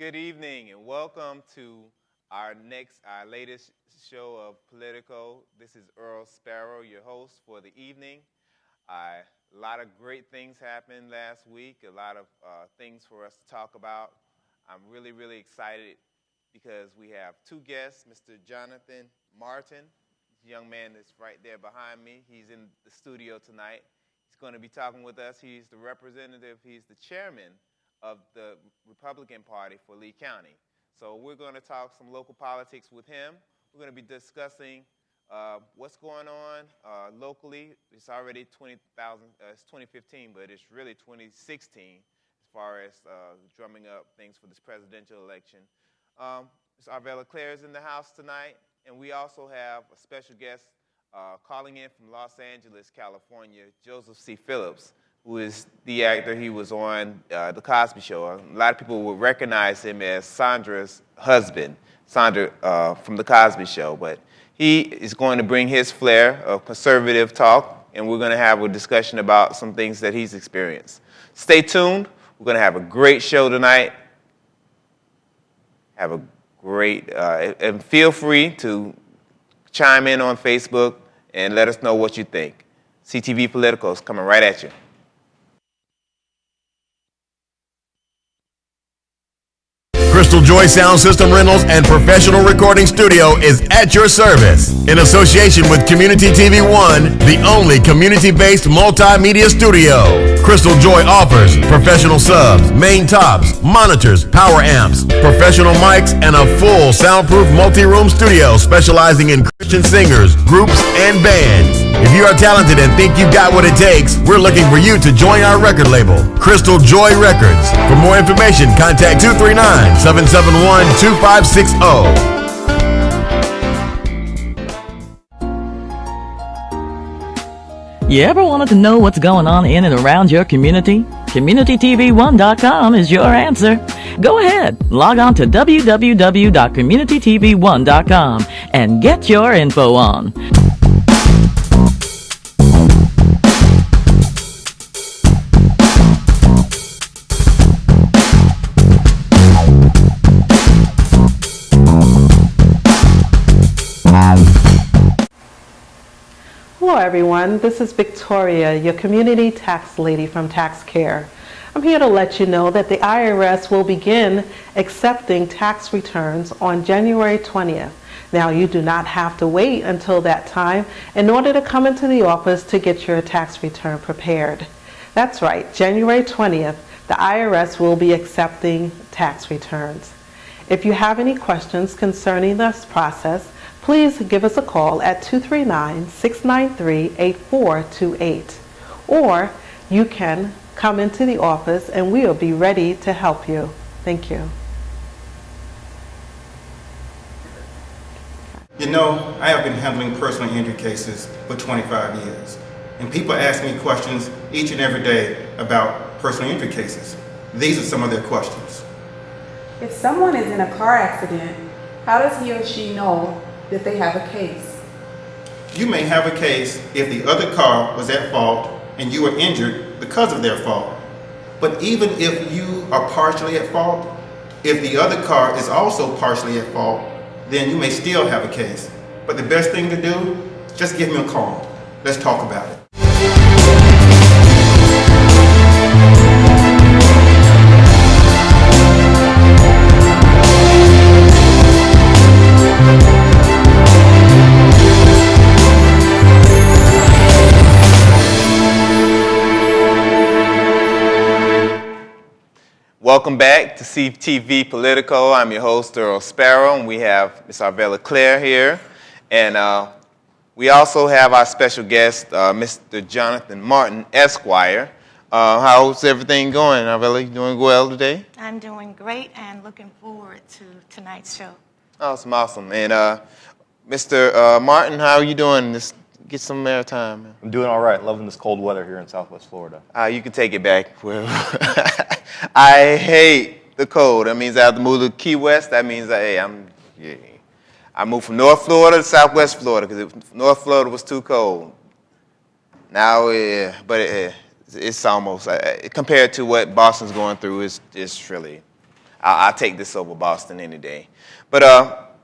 Good evening and welcome to our latest show of Politico. This is Earl Sparrow, your host for the evening. A lot of great things happened last week, a lot of things for us to talk about. I'm really excited because we have two guests, Mr. Jonathan Martin, this young man that's right there behind me. He's in the studio tonight. He's going to be talking with us. He's the representative, he's the chairman of the Republican Party for Lee County. So we're going to talk some local politics with him. We're going to be discussing what's going on locally. It's already 2015, but it's really 2016 as far as drumming up things for this presidential election. Ms. Arvella Claire is in the house tonight, and we also have a special guest calling in from Los Angeles, California, Joseph C. Phillips, who is the actor. He was on The Cosby Show. A lot of people will recognize him as Sandra's husband, Sandra from The Cosby Show. But he is going to bring his flair of conservative talk, and we're going to have a discussion about some things that he's experienced. Stay tuned. We're going to have a great show tonight. Have a great, and feel free to chime in on Facebook and let us know what you think. CTV Politico is coming right at you. Crystal Joy Sound System Rentals and Professional Recording Studio is at your service. In association with Community TV One, the only community-based multimedia studio. Crystal Joy offers professional subs, main tops, monitors, power amps, professional mics, and a full soundproof multi-room studio specializing in Christian singers, groups, and bands. If you are talented and think you got what it takes, we're looking for you to join our record label, Crystal Joy Records. For more information, contact 239-771-2560. You ever wanted to know what's going on in and around your community? CommunityTV1.com is your answer. Go ahead, log on to www.communitytv1.com and get your info on. Hello everyone, this is Victoria, your community tax lady from Tax Care. I'm here to let you know that the IRS will begin accepting tax returns on January 20th. Now you do not have to wait until that time in order to come into the office to get your tax return prepared. That's right, January 20th, the IRS will be accepting tax returns. If you have any questions concerning this process, please give us a call at 239-693-8428. Or you can come into the office and we will be ready to help you. Thank you. You know, I have been handling personal injury cases for 25 years. And people ask me questions each and every day about personal injury cases. These are some of their questions. If someone is in a car accident, how does he or she know that they have a case? You may have a case if the other car was at fault and you were injured because of their fault. But even if you are partially at fault, if the other car is also partially at fault, then you may still have a case. But the best thing to do, just give me a call. Let's talk about it. Welcome back to CTV Politico. I'm your host, Earl Sparrow, and we have Ms. Arvella Claire here. And we also have our special guest, Mr. Jonathan Martin, Esquire. How's everything going, Arvella? You doing well today? I'm doing great and looking forward to tonight's show. Awesome, awesome. And Mr. Martin, how are you doing? Get some airtime. Man. I'm doing all right. Loving this cold weather here in Southwest Florida. You can take it back. I hate the cold. That means I have to move to Key West. That means I moved from North Florida to Southwest Florida because North Florida was too cold. Now, it's almost compared to what Boston's going through. It's really I'll take this over Boston any day. But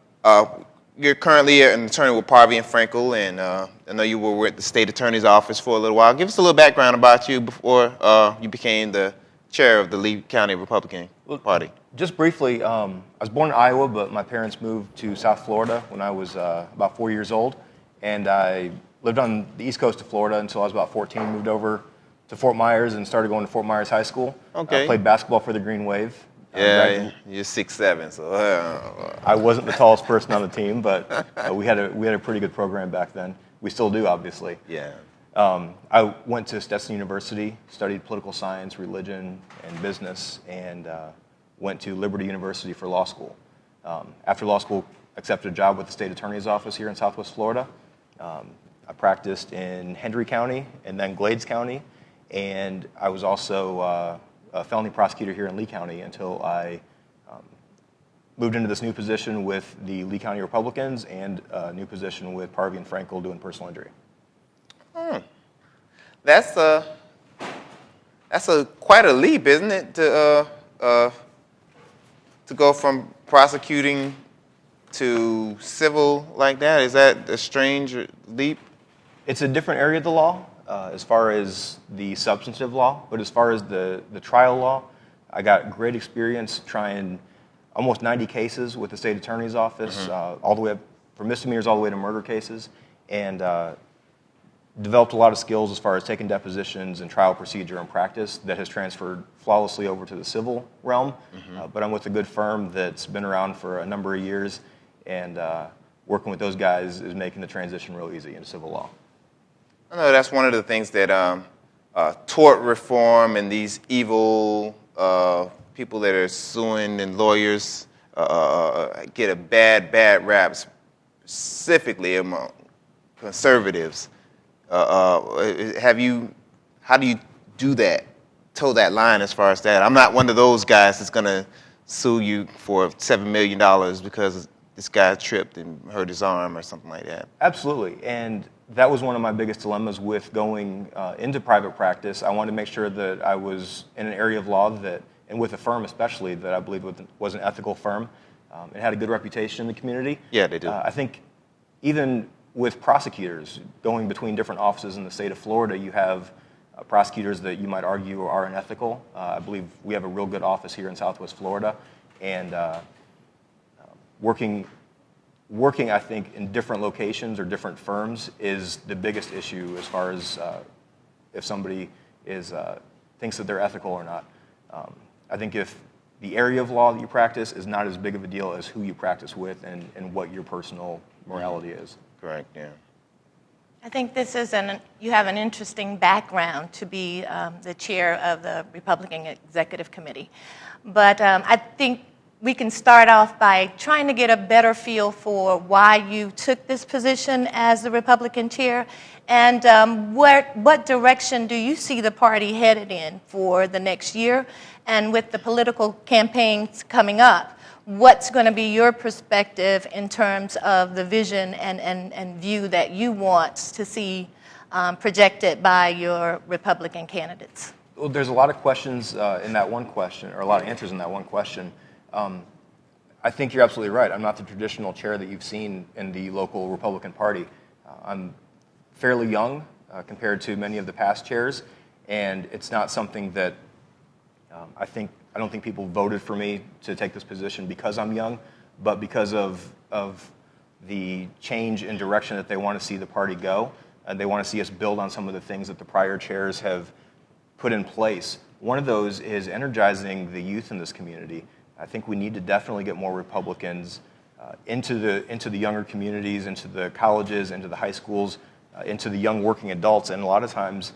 you're currently an attorney with Parvey and Frankel, and I know you were with the state attorney's office for a little while. Give us a little background about you before you became the chair of the Lee County Republican Party. Just briefly, I was born in Iowa, but my parents moved to South Florida when I was about 4 years old, and I lived on the east coast of Florida until I was about 14, moved over to Fort Myers and started going to Fort Myers High School. Okay. Played basketball for the Green Wave. Yeah, you're 6'7", so I wasn't the tallest person on the team, but we had a pretty good program back then. We still do, obviously. yeah. I went to Stetson University, studied political science, religion, and business, and went to Liberty University for law school. After law school, accepted a job with the state attorney's office here in Southwest Florida. I practiced in Hendry County and then Glades County, and I was also a felony prosecutor here in Lee County until I moved into this new position with the Lee County Republicans and a new position with Parvey and Frankel doing personal injury. That's quite a leap, isn't it, to go from prosecuting to civil like that? Is that a strange leap? It's a different area of the law as far as the substantive law, but as far as the trial law, I got great experience trying almost 90 cases with the state attorney's office, all the way up from misdemeanors all the way to murder cases, and developed a lot of skills as far as taking depositions and trial procedure and practice that has transferred flawlessly over to the civil realm. But I'm with a good firm that's been around for a number of years, and working with those guys is making the transition real easy into civil law. I know that's one of the things that tort reform and these evil people that are suing and lawyers get a bad rap, specifically among conservatives. How do you do that, toe that line as far as that? I'm not one of those guys that's going to sue you for $7 million because this guy tripped and hurt his arm or something like that. Absolutely, and that was one of my biggest dilemmas with going into private practice. I wanted to make sure that I was in an area of law that, and with a firm especially, that I believed was an ethical firm. It had a good reputation in the community. Yeah, they do. I think even with prosecutors going between different offices in the state of Florida, you have prosecutors that you might argue are unethical. I believe we have a real good office here in Southwest Florida, and working, I think, in different locations or different firms is the biggest issue as far as if somebody thinks that they're ethical or not. I think if the area of law that you practice is not as big of a deal as who you practice with and what your personal morality is. Correct, yeah. I think you have an interesting background to be the chair of the Republican Executive Committee. But I think we can start off by trying to get a better feel for why you took this position as the Republican chair, and what direction do you see the party headed in for the next year? And with the political campaigns coming up, what's going to be your perspective in terms of the vision and view that you want to see projected by your Republican candidates? Well, there's a lot of questions in that one question, or a lot of answers in that one question. I think you're absolutely right. I'm not the traditional chair that you've seen in the local Republican Party. I'm fairly young compared to many of the past chairs, and it's not something that I don't think people voted for me to take this position because I'm young, but because of the change in direction that they want to see the party go, and they want to see us build on some of the things that the prior chairs have put in place. One of those is energizing the youth in this community. I think we need to definitely get more Republicans into the younger communities, into the colleges, into the high schools, into the young working adults, and a lot of times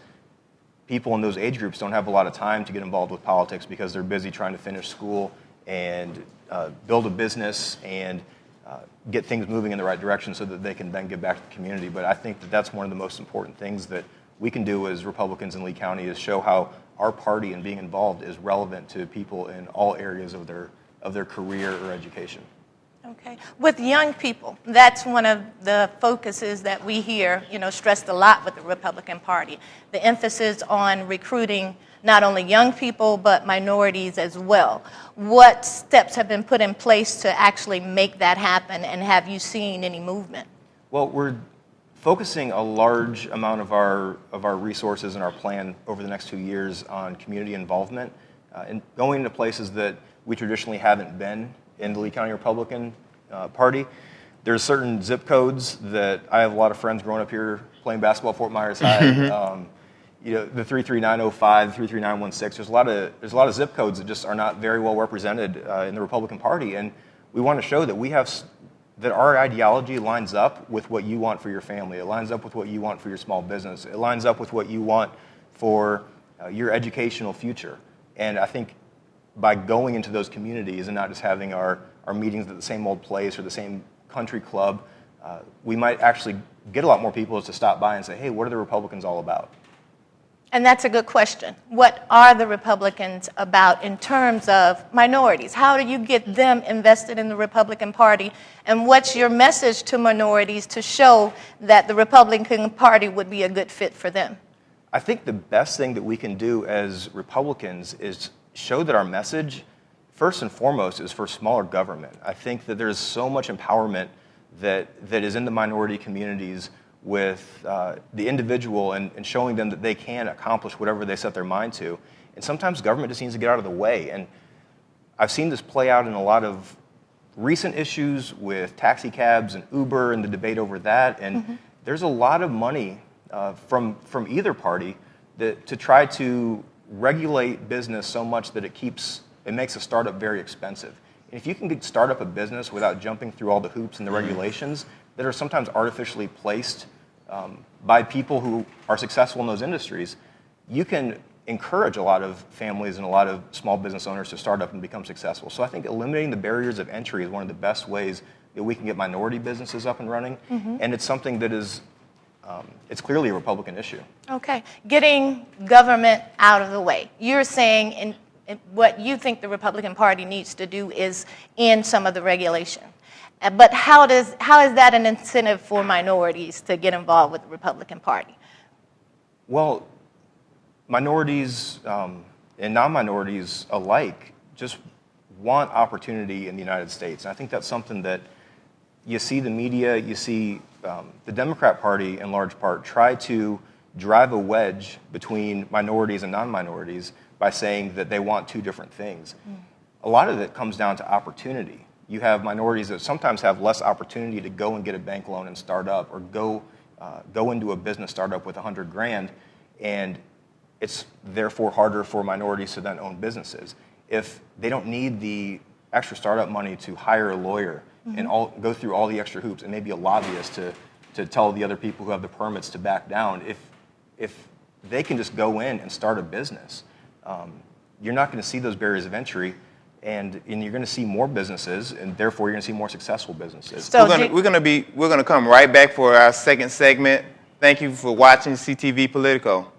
people in those age groups don't have a lot of time to get involved with politics because they're busy trying to finish school and build a business and get things moving in the right direction so that they can then give back to the community. But I think that that's one of the most important things that we can do as Republicans in Lee County is show how our party and being involved is relevant to people in all areas of their career or education. Okay. With young people, that's one of the focuses that we hear, stressed a lot with the Republican Party. The emphasis on recruiting not only young people, but minorities as well. What steps have been put in place to actually make that happen, and have you seen any movement? Well, we're focusing a large amount of our resources and our plan over the next 2 years on community involvement and going into places that we traditionally haven't been in the Lee County Republican Party. There's certain zip codes that I have a lot of friends growing up here playing basketball at Fort Myers High. The 33905, 33916. There's a lot of zip codes that just are not very well represented in the Republican Party, and we want to show that that our ideology lines up with what you want for your family. It lines up with what you want for your small business. It lines up with what you want for your educational future. And I think by going into those communities and not just having our meetings at the same old place or the same country club, we might actually get a lot more people to stop by and say, hey, what are the Republicans all about? And that's a good question. What are the Republicans about in terms of minorities? How do you get them invested in the Republican Party? And what's your message to minorities to show that the Republican Party would be a good fit for them? I think the best thing that we can do as Republicans is show that our message, first and foremost, is for smaller government. I think that there's so much empowerment that is in the minority communities with the individual and showing them that they can accomplish whatever they set their mind to. And sometimes government just needs to get out of the way. And I've seen this play out in a lot of recent issues with taxi cabs and Uber and the debate over that. And there's a lot of money from either party to try to regulate business so much that it makes a startup very expensive. And if you can start up a business without jumping through all the hoops and the regulations that are sometimes artificially placed by people who are successful in those industries, you can encourage a lot of families and a lot of small business owners to start up and become successful. So I think eliminating the barriers of entry is one of the best ways that we can get minority businesses up and running, and it's something that is it's clearly a Republican issue. Okay. Getting government out of the way. You're saying in what you think the Republican Party needs to do is end some of the regulation. But how is that an incentive for minorities to get involved with the Republican Party? Well, minorities and non-minorities alike just want opportunity in the United States. And I think that's something that you see the media, you see the Democrat Party in large part try to drive a wedge between minorities and non-minorities by saying that they want two different things. A lot of it comes down to opportunity. You have minorities that sometimes have less opportunity to go and get a bank loan and start up, or go into a business startup with $100,000, and it's therefore harder for minorities to then own businesses. If they don't need the extra startup money to hire a lawyer and go through all the extra hoops and maybe a lobbyist to tell the other people who have the permits to back down, if they can just go in and start a business, you're not going to see those barriers of entry. And you're going to see more businesses, and therefore you're going to see more successful businesses. So we're going to come right back for our second segment. Thank you for watching CTV Politico.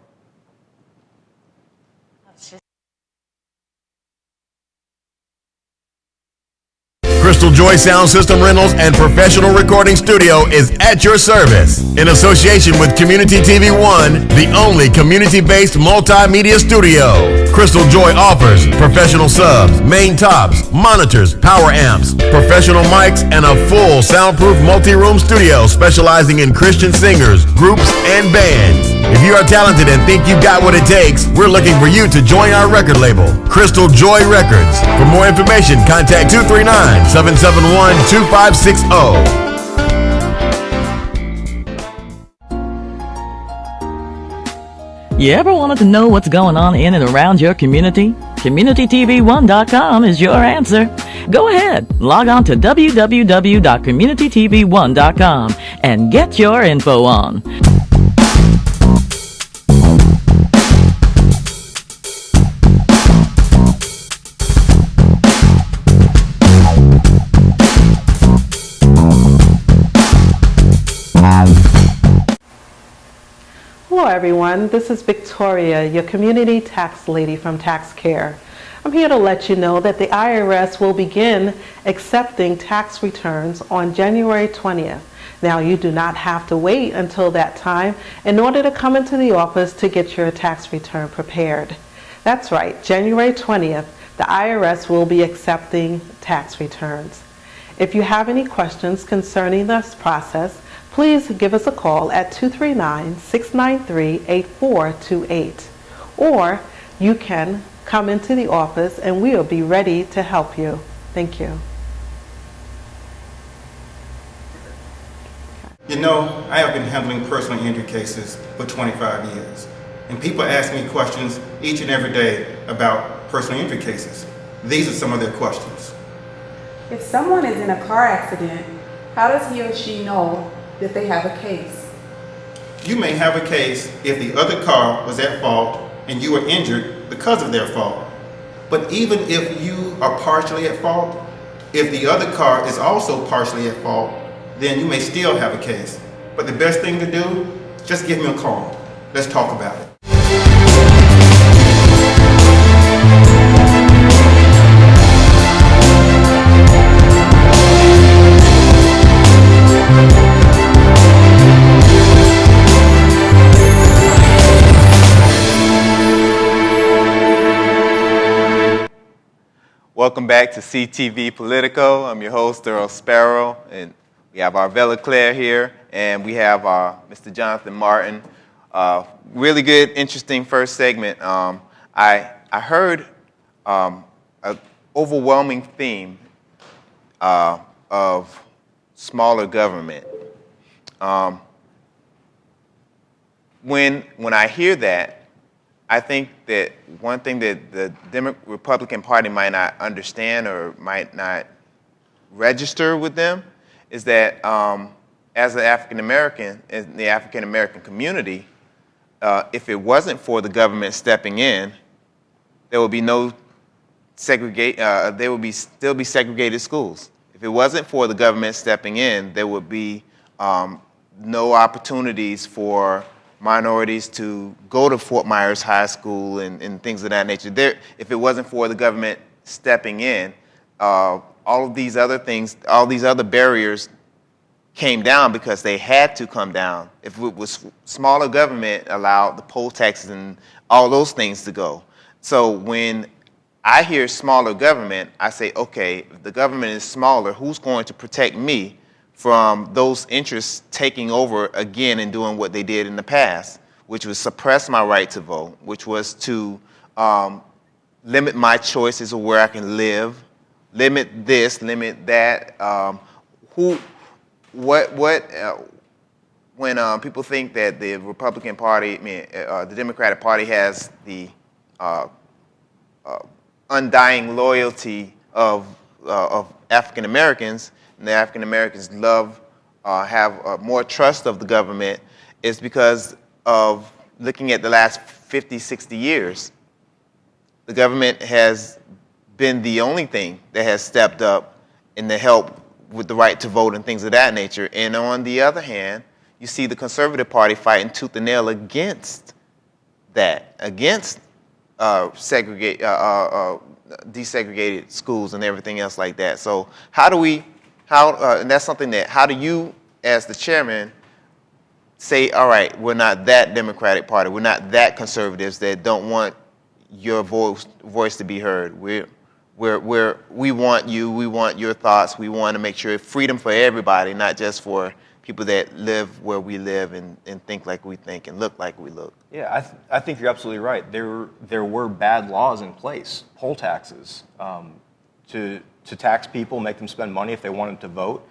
Crystal Joy Sound System Rentals and Professional Recording Studio is at your service. In association with Community TV One, the only community-based multimedia studio. Crystal Joy offers professional subs, main tops, monitors, power amps, professional mics, and a full soundproof multi-room studio specializing in Christian singers, groups, and bands. If you are talented and think you've got what it takes, we're looking for you to join our record label, Crystal Joy Records. For more information, contact 239-771-2560. You ever wanted to know what's going on in and around your community? CommunityTV1.com is your answer. Go ahead, log on to www.communitytv1.com and get your info on. Hello everyone, this is Victoria, your community tax lady from Tax Care. I'm here to let you know that the IRS will begin accepting tax returns on January 20th. Now, you do not have to wait until that time in order to come into the office to get your tax return prepared. That's right, January 20th, the IRS will be accepting tax returns. If you have any questions concerning this process, please give us a call at 239-693-8428. Or you can come into the office and we will be ready to help you. Thank you. You know, I have been handling personal injury cases for 25 years. And people ask me questions each and every day about personal injury cases. These are some of their questions. If someone is in a car accident, how does he or she know that they have a case? You may have a case if the other car was at fault and you were injured because of their fault. But even if you are partially at fault, if the other car is also partially at fault, then you may still have a case. But the best thing to do, just give me a call. Let's talk about it. Welcome back to CTV Politico. I'm your host, Earl Sparrow, and we have our Vela Claire here, and we have Mr. Jonathan Martin. Really good, interesting first segment. I heard an overwhelming theme of smaller government. When I hear that, I think that one thing that the Republican Party might not understand or might not register with them is that as an African American, in the African American community, if it wasn't for the government stepping in, there would be no there would still be segregated schools. If it wasn't for the government stepping in, there would be no opportunities for minorities to go to Fort Myers High School and things of that nature. If it wasn't for the government stepping in, all of these other things, all these other barriers came down because they had to come down. If it was smaller government, allowed the poll taxes and all those things to go. So when I hear smaller government, I say, okay, if the government is smaller, who's going to protect me from those interests taking over again and doing what they did in the past, which was suppress my right to vote, which was to limit my choices of where I can live, limit this, limit that. When people think that the Republican Party, the Democratic Party has the undying loyalty of African Americans, and the African Americans have more trust of the government, is because of looking at the last 50, 60 years. The government has been the only thing that has stepped up in the help with the right to vote and things of that nature. And on the other hand, you see the Conservative Party fighting tooth and nail against that, against desegregated schools and everything else like that. So and that's something that, how do you, as the chairman, say, all right, we're not that Democratic Party, we're not that conservatives that don't want your voice to be heard. We want you, we want your thoughts, we want to make sure freedom for everybody, not just for people that live where we live and think like we think and look like we look. Yeah, I think you're absolutely right. There were bad laws in place, poll taxes, to tax people, make them spend money if they wanted to vote,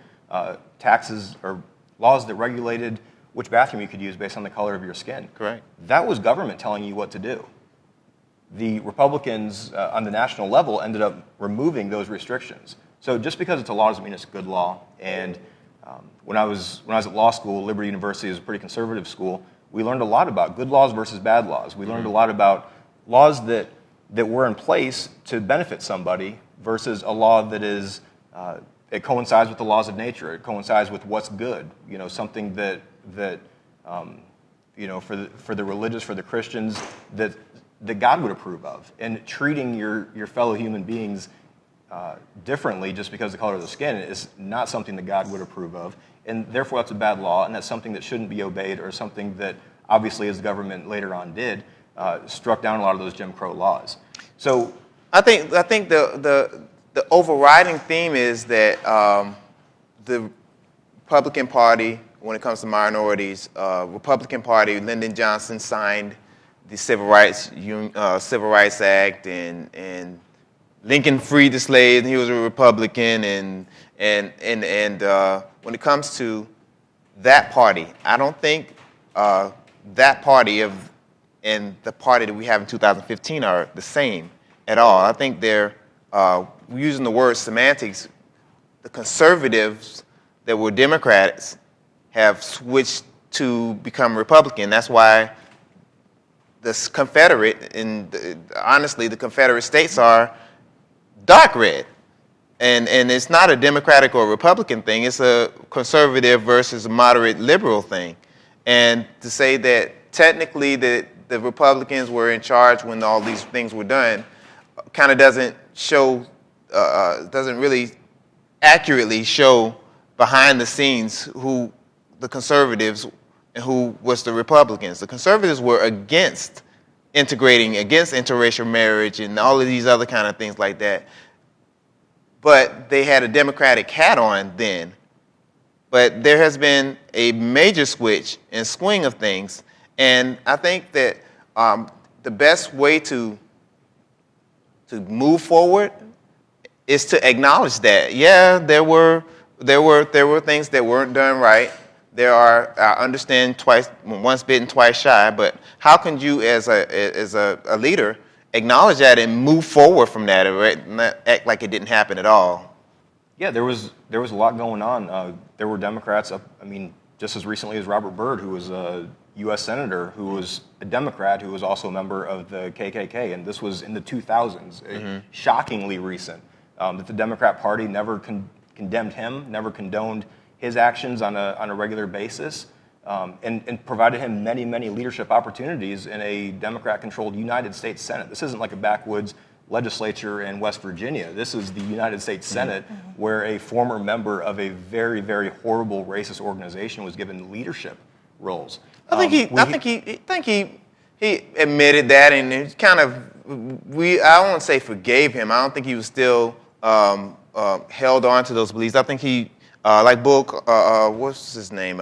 taxes or laws that regulated which bathroom you could use based on the color of your skin. Correct. That was government telling you what to do. The Republicans on the national level ended up removing those restrictions. So just because it's a law doesn't mean it's a good law. And when I was at law school, Liberty University is a pretty conservative school, we learned a lot about good laws versus bad laws. We learned a lot about laws that were in place to benefit somebody versus a law that is, it coincides with the laws of nature. It coincides with what's good. You know, something that you know, for the religious, for the Christians, that that God would approve of. And treating your fellow human beings differently just because of the color of the skin is not something that God would approve of. And therefore, that's a bad law, and that's something that shouldn't be obeyed, or something that, obviously, as the government later on did, struck down a lot of those Jim Crow laws. So I think the overriding theme is that the Republican Party, when it comes to minorities, Republican Party, Lyndon Johnson signed the Civil Rights Act, and Lincoln freed the slaves, and he was a Republican, and when it comes to that party, I don't think that party and the party that we have in 2015 are the same at all. I think they're using the word semantics. The conservatives that were Democrats have switched to become Republican. That's why the Confederate, and honestly, the Confederate states are dark red. And it's not a Democratic or Republican thing. It's a conservative versus a moderate liberal thing. And to say that technically the Republicans were in charge when all these things were done kind of doesn't really accurately show behind the scenes who the conservatives and who was the Republicans. The conservatives were against integrating, against interracial marriage and all of these other kind of things like that. But they had a Democratic hat on then. But there has been a major switch and swing of things. And I think that the best way to move forward is to acknowledge that, yeah, there were things that weren't done right. There are, I understand, once bitten, twice shy. But how can you, as a leader, acknowledge that and move forward from that, right? Not act like it didn't happen at all? Yeah, there was a lot going on. There were Democrats, just as recently as Robert Byrd, who was a U.S. Senator, who was a Democrat, who was also a member of the KKK, and this was in the 2000s, shockingly recent, that the Democrat Party never condemned him, never condoned his actions on a regular basis, and provided him many, many leadership opportunities in a Democrat-controlled United States Senate. This isn't like a backwoods legislature in West Virginia. This is the United States Senate, where a former member of a very, very horrible racist organization was given leadership roles. I think he admitted that, and it kind of I don't want to say forgave him. I don't think he was still held on to those beliefs. I think he like Bull, what's his name?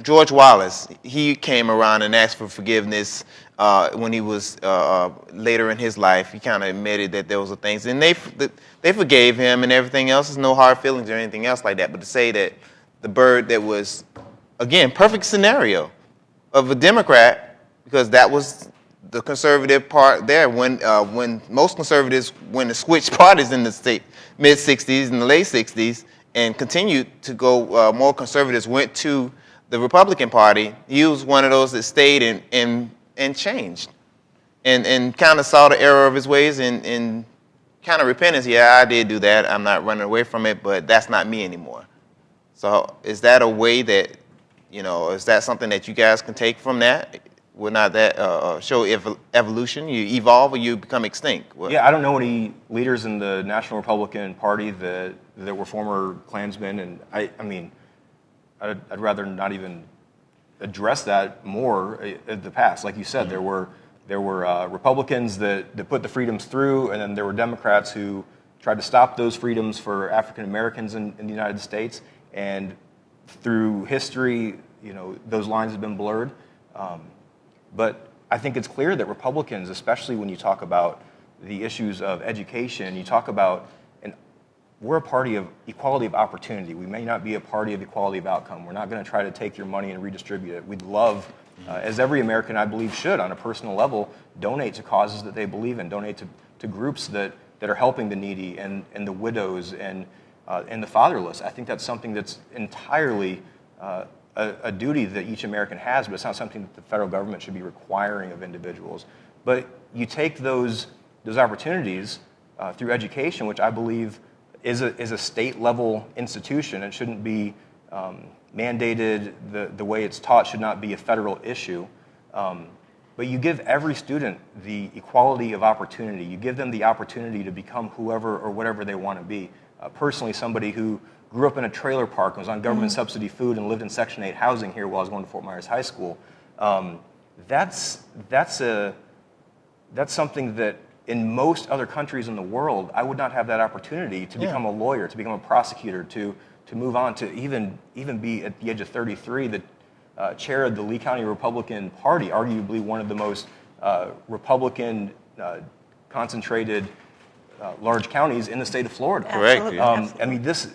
George Wallace. He came around and asked for forgiveness when he was later in his life. He kind of admitted that there was things, and they forgave him and everything else. There's no hard feelings or anything else like that. But to say that the Byrd that was, again, perfect scenario of a Democrat, because that was the conservative part there. When most conservatives, when the switched parties in the mid-'60s and the late '60s, and continued to go, more conservatives went to the Republican Party. He was one of those that stayed and changed, and kind of saw the error of his ways and kind of repentance. Yeah, I did do that. I'm not running away from it, but that's not me anymore. So is that a way that, is that something that you guys can take from that? Will not that show evolution? You evolve or you become extinct? What? Yeah, I don't know any leaders in the National Republican Party that were former Klansmen, and I'd rather not even address that more in the past. Like you said, there were Republicans that put the freedoms through, and then there were Democrats who tried to stop those freedoms for African Americans in the United States. And through history, those lines have been blurred. But I think it's clear that Republicans, especially when you talk about the issues of education, you talk about, and we're a party of equality of opportunity. We may not be a party of equality of outcome. We're not going to try to take your money and redistribute it. We'd love, as every American, I believe, should, on a personal level, donate to causes that they believe in, donate to groups that are helping the needy and the widows and the fatherless. I think that's something that's entirely a duty that each American has, but it's not something that the federal government should be requiring of individuals. But you take those opportunities through education, which I believe is a state-level institution. It shouldn't be mandated. The way it's taught should not be a federal issue. But you give every student the equality of opportunity. You give them the opportunity to become whoever or whatever they want to be. Personally, somebody who grew up in a trailer park and was on government subsidy food and lived in Section 8 housing here while I was going to Fort Myers High School, that's something that in most other countries in the world, I would not have that opportunity to become a lawyer, to become a prosecutor, to move on, to even be at the age of 33 the chair of the Lee County Republican Party, arguably one of the most Republican concentrated large counties in the state of Florida. Correct. I mean, this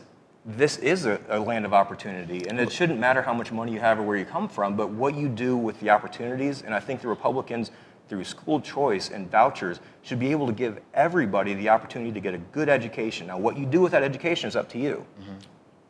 is a land of opportunity, and it shouldn't matter how much money you have or where you come from, but what you do with the opportunities. And I think the Republicans, through school choice and vouchers, should be able to give everybody the opportunity to get a good education. Now, what you do with that education is up to you.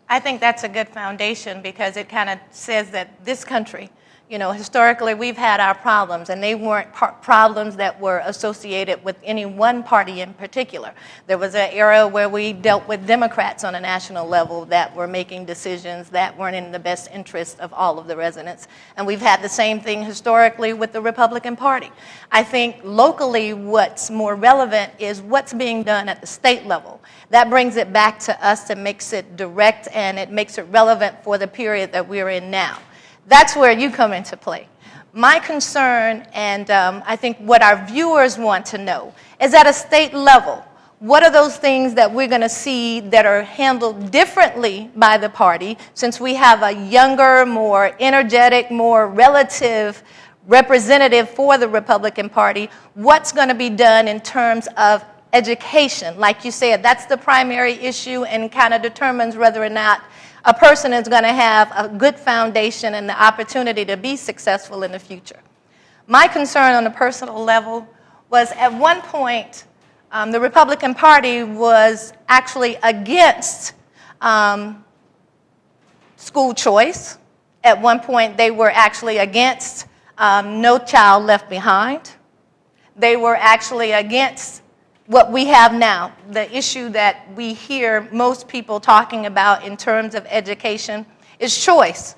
I think that's a good foundation because it kind of says that this country, you know, historically we've had our problems, and they weren't problems that were associated with any one party in particular. There was an era where we dealt with Democrats on a national level that were making decisions that weren't in the best interest of all of the residents. And we've had the same thing historically with the Republican Party. I think locally what's more relevant is what's being done at the state level. That brings it back to us and makes it direct, and it makes it relevant for the period that we're in now. That's where you come into play. My concern, and I think what our viewers want to know, is at a state level, what are those things that we're going to see that are handled differently by the party, since we have a younger, more energetic, more relative representative for the Republican Party? What's going to be done in terms of education? Like you said, that's the primary issue and kind of determines whether or not a person is going to have a good foundation and the opportunity to be successful in the future. My concern on a personal level was at one point, the Republican Party was actually against school choice. At one point, they were actually against No Child Left Behind. They were actually against what we have now, the issue that we hear most people talking about in terms of education is choice.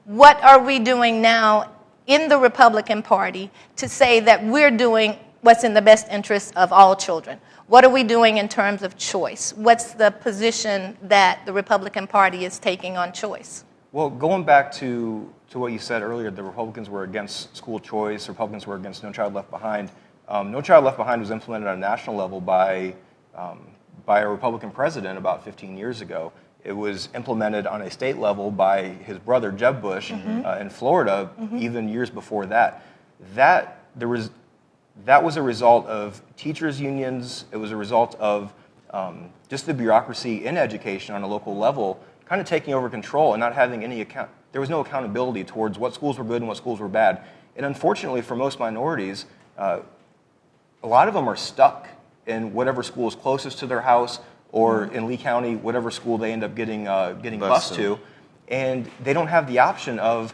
What are we doing now in the Republican Party to say that we're doing what's in the best interest of all children? What are we doing in terms of choice? What's the position that the Republican Party is taking on choice? Well, going back to what you said earlier, the Republicans were against school choice, Republicans were against No Child Left Behind. No Child Left Behind was implemented on a national level by a Republican president about 15 years ago. It was implemented on a state level by his brother, Jeb Bush, in Florida, even years before that. That was a result of teachers' unions. It was a result of just the bureaucracy in education on a local level kind of taking over control and not having any account. There was no accountability towards what schools were good and what schools were bad. And unfortunately for most minorities, a lot of them are stuck in whatever school is closest to their house, or in Lee County, whatever school they end up getting bused to, and they don't have the option of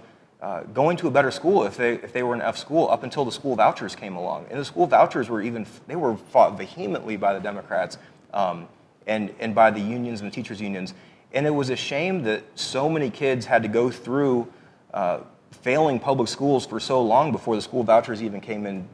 going to a better school if they were in F school up until the school vouchers came along. And the school vouchers were fought vehemently by the Democrats and by the unions and the teachers' unions. And it was a shame that so many kids had to go through failing public schools for so long before the school vouchers even came in,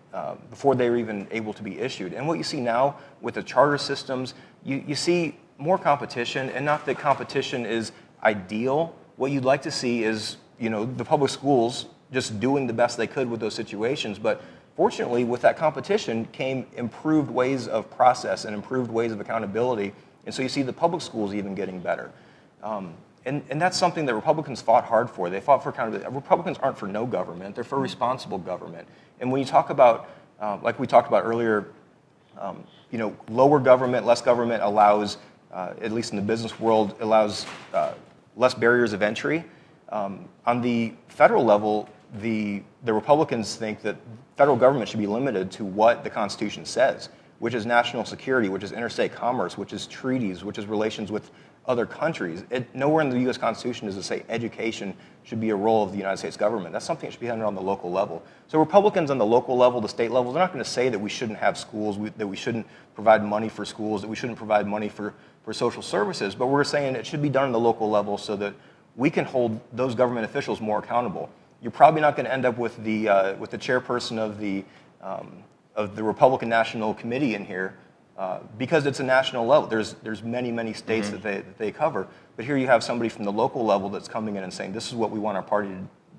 before they were even able to be issued. And what you see now with the charter systems, you see more competition, and not that competition is ideal. What you'd like to see is, the public schools just doing the best they could with those situations. But fortunately, with that competition came improved ways of process and improved ways of accountability. And so you see the public schools even getting better. And that's something that Republicans fought hard for. They fought for accountability. Republicans aren't for no government. They're for responsible government. And when you talk about, like we talked about earlier, lower government, less government allows, at least in the business world, allows less barriers of entry. On the federal level, the Republicans think that federal government should be limited to what the Constitution says, which is national security, which is interstate commerce, which is treaties, which is relations with other countries. Nowhere in the U.S. Constitution does it say education should be a role of the United States government. That's something that should be handled on the local level. So Republicans on the local level, the state level, they're not going to say that we shouldn't have schools, that we shouldn't provide money for schools, that we shouldn't provide money for social services, but we're saying it should be done on the local level so that we can hold those government officials more accountable. you're probably not going to end up with the chairperson of the Republican National Committee in here because it's a national level. There's many states that they cover, but here you have somebody from the local level that's coming in and saying, this is what we want our party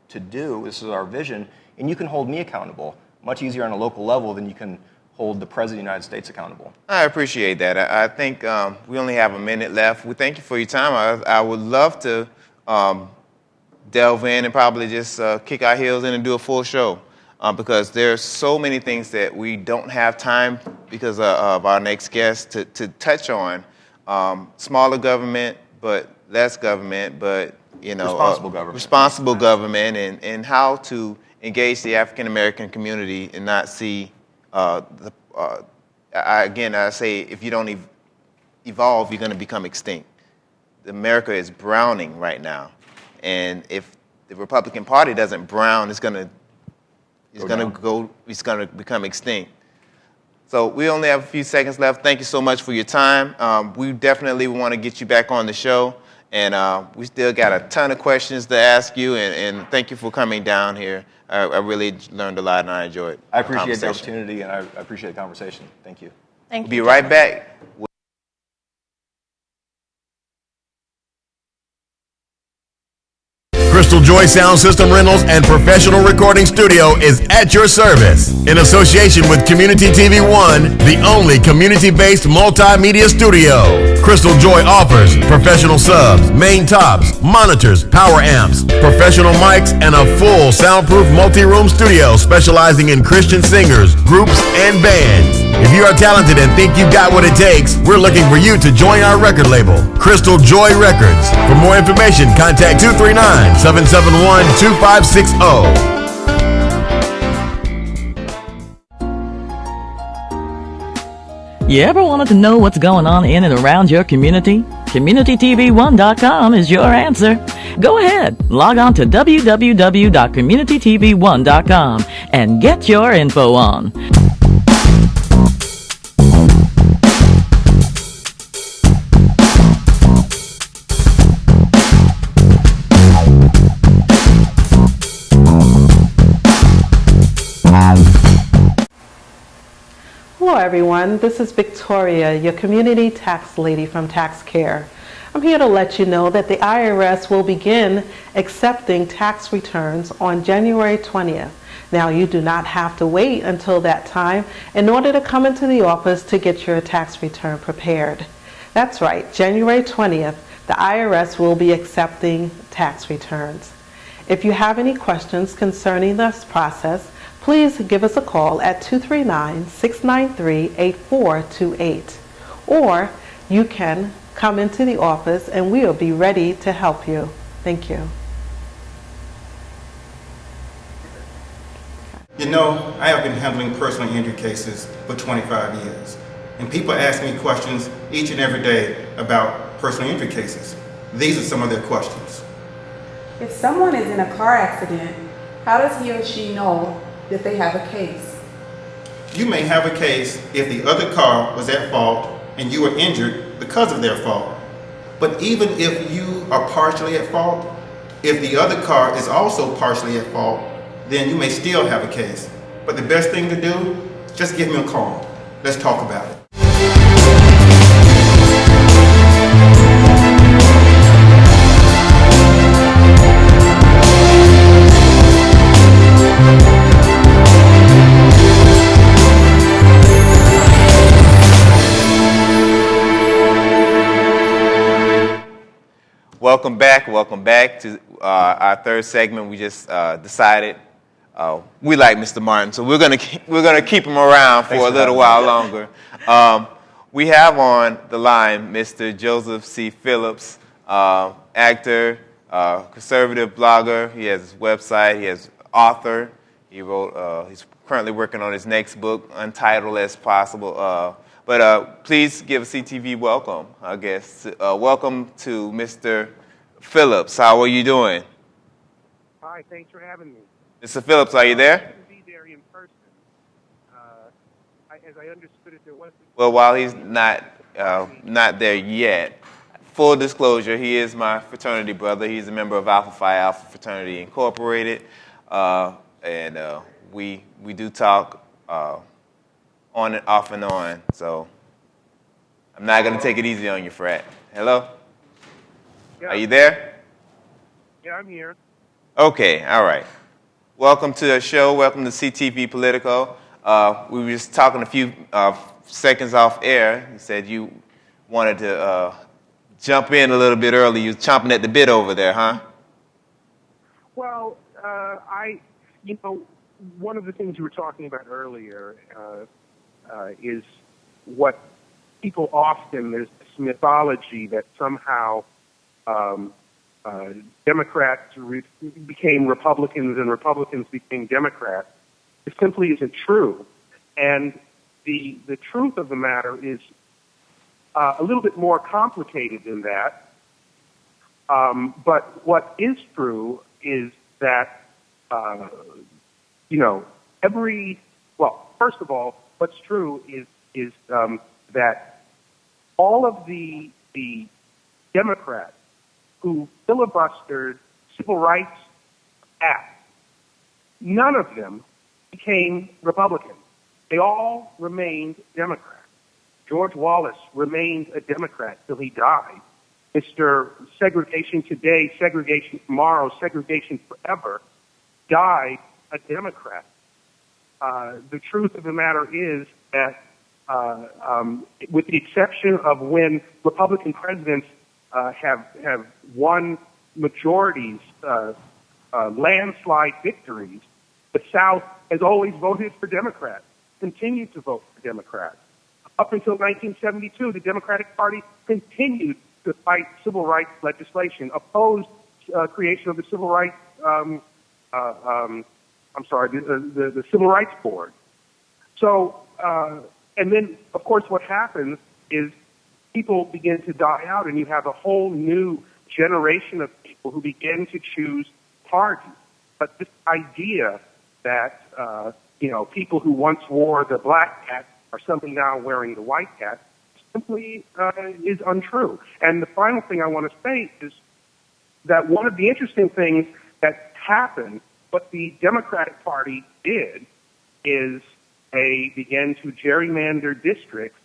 to do, this is our vision, and you can hold me accountable. Much easier on a local level than you can hold the President of the United States accountable. I appreciate that. I think we only have a minute left. We thank you for your time. I would love to delve in and probably just kick our heels in and do a full show because there's so many things that we don't have time because of our next guest to touch on. Smaller government, but less government, but responsible government and how to engage the African American community and not see I say if you don't evolve, you're going to become extinct. America is browning right now, and if the Republican Party doesn't brown, it's going to become extinct. So we only have a few seconds left. Thank you so much for your time. We definitely want to get you back on the show, and we still got a ton of questions to ask you. And thank you for coming down here. I really learned a lot, and I enjoyed it. I appreciate the opportunity, and I appreciate the conversation. Thank you. Thank you. We'll be right back. Crystal Joy Sound System Rentals and Professional Recording Studio is at your service. In association with Community TV One, the only community-based multimedia studio. Crystal Joy offers professional subs, main tops, monitors, power amps, professional mics, and a full soundproof multi-room studio specializing in Christian singers, groups, and bands. If you are talented and think you've got what it takes, we're looking for you to join our record label, Crystal Joy Records. For more information, contact 239-771-2560. You ever wanted to know what's going on in and around your community? CommunityTV1.com is your answer. Go ahead, log on to www.communitytv1.com and get your info on. Hello everyone, this is Victoria, your community tax lady from Tax Care. I'm here to let you know that the IRS will begin accepting tax returns on January 20th. Now you do not have to wait until that time in order to come into the office to get your tax return prepared. That's right, January 20th, the IRS will be accepting tax returns. If you have any questions concerning this process, please give us a call at 239-693-8428. Or you can come into the office and we'll be ready to help you. Thank you. You know, I have been handling personal injury cases for 25 years. And people ask me questions each and every day about personal injury cases. These are some of their questions. If someone is in a car accident, how does he or she know that they have a case? You may have a case if the other car was at fault and you were injured because of their fault. But even if you are partially at fault, if the other car is also partially at fault, then you may still have a case. But the best thing to do, just give me a call. Let's talk about it. Welcome back to our third segment. We just decided we like Mr. Martin, so we're gonna keep him around for a little while longer. We have on the line Mr. Joseph C. Phillips, actor, conservative blogger. He has his website. He has author. He wrote. He's currently working on his next book, Untitled as Possible. But please give a CTV welcome, I guess. Welcome to Mr. Phillips. How are you doing? Hi, thanks for having me. Mr. Phillips, are you there? I couldn't be there in person. As I understood it, there wasn't. Well, while he's not there yet, full disclosure, he is my fraternity brother. He's a member of Alpha Phi Alpha Fraternity Incorporated. and we do talk on and off and on. So I'm not going to take it easy on you, Fred. Hello? Yeah. Are you there? Yeah, I'm here. Okay, all right. Welcome to the show. Welcome to CTV Politico. We were just talking a few seconds off air. You said you wanted to jump in a little bit early. You was chomping at the bit over there, huh? Well, one of the things you were talking about earlier is what people often, there's this mythology that somehow Democrats became Republicans and Republicans became Democrats. It simply isn't true. And the truth of the matter is a little bit more complicated than that. But what is true is that, first of all, what's true is that all of the Democrats who filibustered Civil Rights Act, none of them became Republicans. They all remained Democrats. George Wallace remained a Democrat till he died. Mr. Segregation Today, Segregation Tomorrow, Segregation Forever died a Democrat. The truth of the matter is that with the exception of when Republican presidents have won majorities, landslide victories, the South has always voted for Democrats, continued to vote for Democrats. Up until 1972, the Democratic Party continued to fight civil rights legislation, opposed creation of the Civil Rights, the Civil Rights Board. So, and then, of course, what happens is people begin to die out, and you have a whole new generation of people who begin to choose parties. But this idea that, people who once wore the black hat are simply now wearing the white hat simply is untrue. And the final thing I want to say is that one of the interesting things that happened, what the Democratic Party did, is they began to gerrymander districts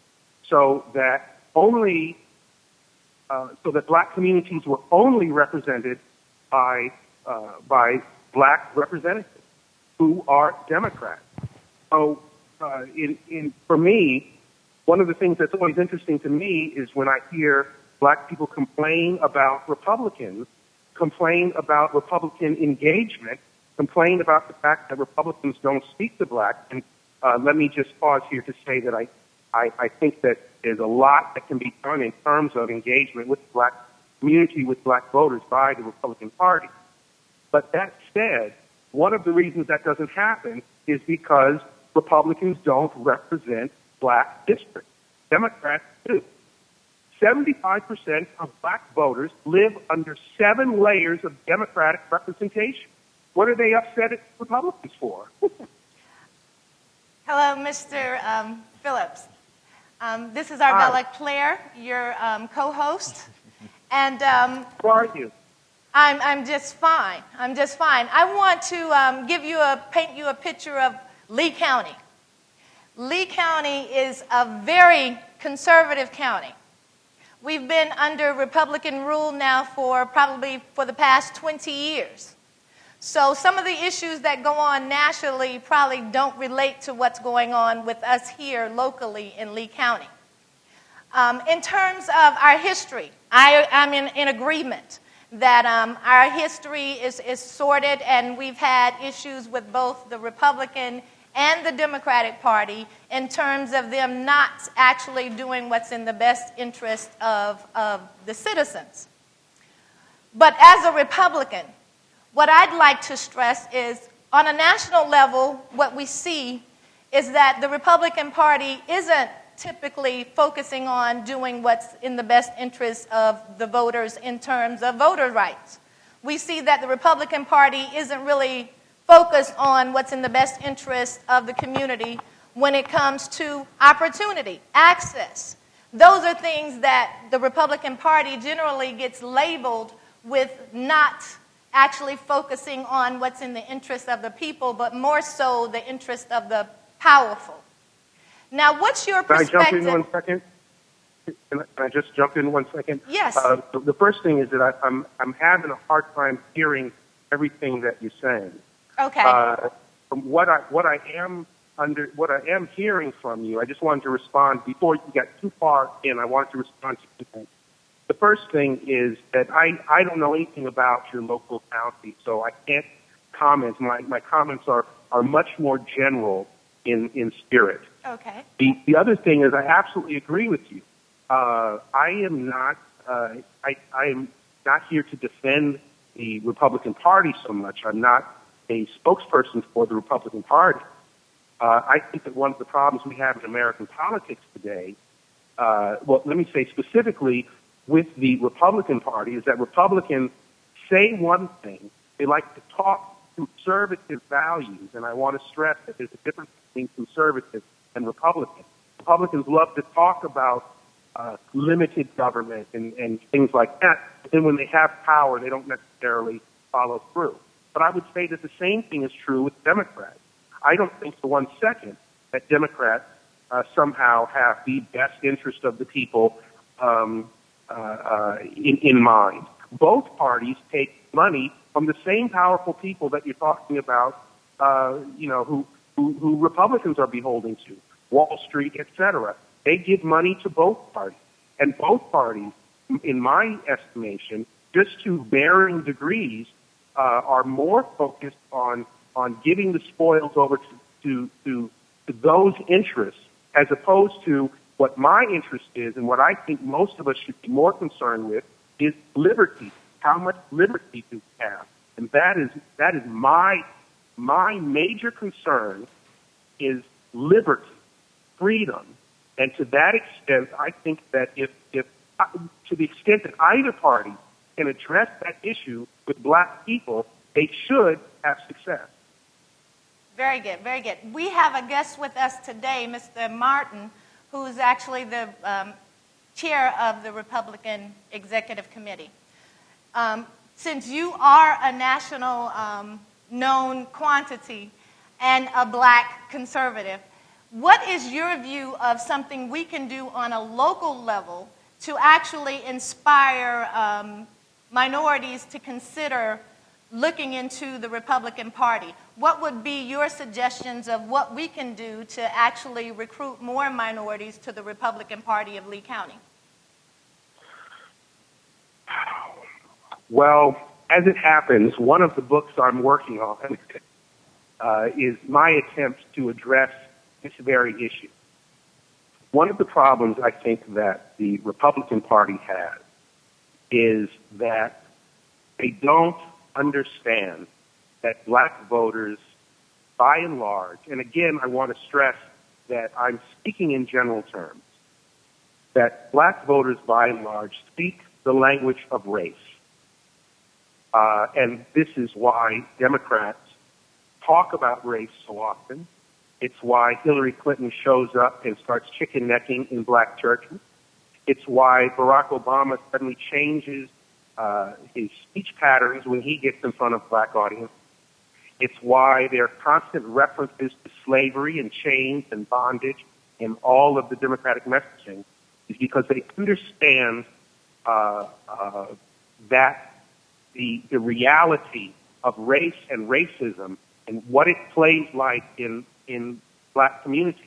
so that black communities were only represented by black representatives who are Democrats. So, for me, one of the things that's always interesting to me is when I hear black people complain about Republicans, complain about Republican engagement, complain about the fact that Republicans don't speak to blacks. And let me just pause here to say that I think that there's a lot that can be done in terms of engagement with the black community, with black voters by the Republican Party. But that said, one of the reasons that doesn't happen is because Republicans don't represent black districts. Democrats do. 75% of black voters live under 7 layers of Democratic representation. What are they upset at Republicans for? Hello, Mr. Phillips. This is Arbella Claire, your co-host. And Who are you? I'm just fine. I'm just fine. I want to paint you a picture of Lee County. Lee County is a very conservative county. We've been under Republican rule now for the past 20 years. So some of the issues that go on nationally probably don't relate to what's going on with us here locally in Lee County. In terms of our history, I'm in agreement that our history is sordid, and we've had issues with both the Republican and the Democratic Party in terms of them not actually doing what's in the best interest of the citizens. But as a Republican, what I'd like to stress is, on a national level, what we see is that the Republican Party isn't typically focusing on doing what's in the best interest of the voters in terms of voter rights. We see that the Republican Party isn't really focused on what's in the best interest of the community when it comes to opportunity, access. Those are things that the Republican Party generally gets labeled with not actually focusing on what's in the interest of the people, but more so the interest of the powerful. Now, what's your perspective? Can I jump in 1 second? Can I just jump in 1 second? Yes. The first thing is that I'm having a hard time hearing everything that you're saying. Okay. From what I am hearing from you, I just wanted to respond before you got too far in. I wanted to respond to 2 things. The first thing is that I don't know anything about your local county, so I can't comment. My comments are much more general in spirit. Okay. The other thing is I absolutely agree with you. I am not here to defend the Republican Party so much. I'm not a spokesperson for the Republican Party. I think that one of the problems we have in American politics today, well, let me say specifically with the Republican Party, is that Republicans say one thing. They like to talk conservative values, and I want to stress that there's a difference between conservative and Republican. Republicans love to talk about limited government and things like that, but then when they have power, they don't necessarily follow through. But I would say that the same thing is true with Democrats. I don't think for 1 second that Democrats somehow have the best interest of the people in mind. Both parties take money from the same powerful people that you're talking about, who Republicans are beholden to, Wall Street, etc. They give money to both parties. And both parties, in my estimation, just to varying degrees, are more focused on giving the spoils over to those interests as opposed to what my interest is and what I think most of us should be more concerned with is liberty. How much liberty do we have? And that is my major concern is liberty, freedom. And to that extent, I think that if to the extent that either party can address that issue with black people, they should have success. Very good, very good. We have a guest with us today, Mr. Martin, who's actually the chair of the Republican Executive Committee. Since you are a national known quantity and a black conservative, what is your view of something we can do on a local level to actually inspire minorities to consider looking into the Republican Party? What would be your suggestions of what we can do to actually recruit more minorities to the Republican Party of Lee County? Well, as it happens, one of the books I'm working on is my attempt to address this very issue. One of the problems I think that the Republican Party has is that they don't understand that black voters, by and large, and again, I want to stress that I'm speaking in general terms, that black voters, by and large, speak the language of race. And this is why Democrats talk about race so often. It's why Hillary Clinton shows up and starts chicken necking in black churches. It's why Barack Obama suddenly changes his speech patterns when he gets in front of black audiences. It's why there are constant references to slavery and chains and bondage in all of the Democratic messaging, is because they understand that the reality of race and racism and what it plays like in black communities.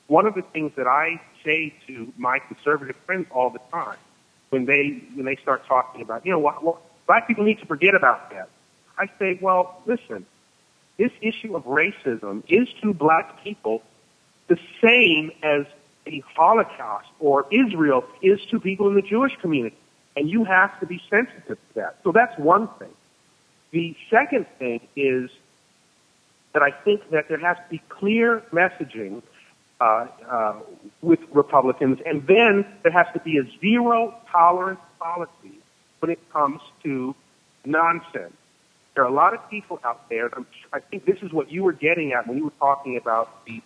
One of the things that I say to my conservative friends all the time when they start talking about, black people need to forget about that. I say, well, listen, this issue of racism is to black people the same as the Holocaust or Israel is to people in the Jewish community. And you have to be sensitive to that. So that's one thing. The second thing is that I think that there has to be clear messaging with Republicans, and then there has to be a zero-tolerance policy when it comes to nonsense. There are a lot of people out there, and I think this is what you were getting at when you were talking about the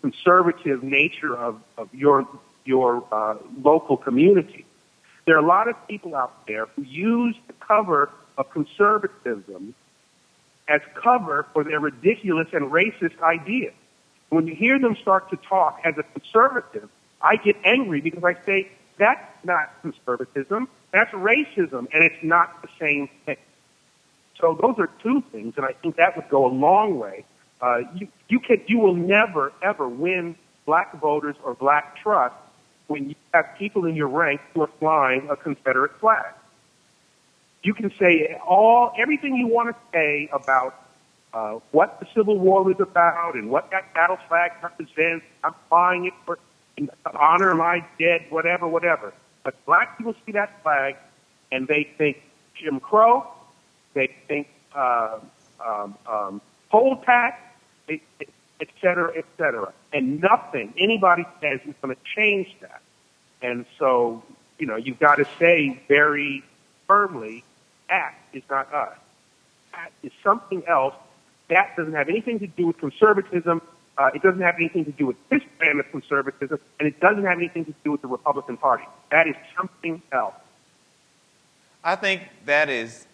conservative nature of your local community. There are a lot of people out there who use the cover of conservatism as cover for their ridiculous and racist ideas. When you hear them start to talk as a conservative, I get angry because I say, that's not conservatism, that's racism, and it's not the same thing. So those are two things, and I think that would go a long way. You will never, ever win black voters or black trust when you have people in your ranks who are flying a Confederate flag. You can say everything you want to say about what the Civil War was about and what that battle flag represents. I'm flying it for honor my dead, whatever. But black people see that flag and they think Jim Crow, they think poll tax, et cetera, and nothing anybody says is going to change that. And so, you've got to say very firmly, act is not us. Act is something else. That doesn't have anything to do with conservatism. It doesn't have anything to do with this brand of conservatism, and it doesn't have anything to do with the Republican Party. That is something else. I think that is,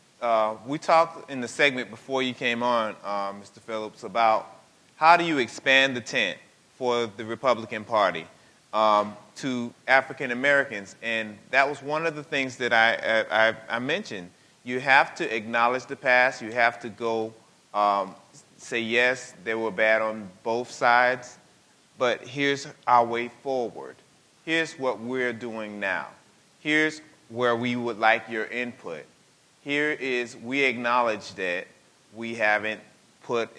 we talked in the segment before you came on, Mr. Phillips, about how do you expand the tent for the Republican Party to African Americans, and that was one of the things that I mentioned. You have to acknowledge the past. You have to go say, yes, they were bad on both sides, but here's our way forward. Here's what we're doing now. Here's where we would like your input. Here is, we acknowledge that we haven't put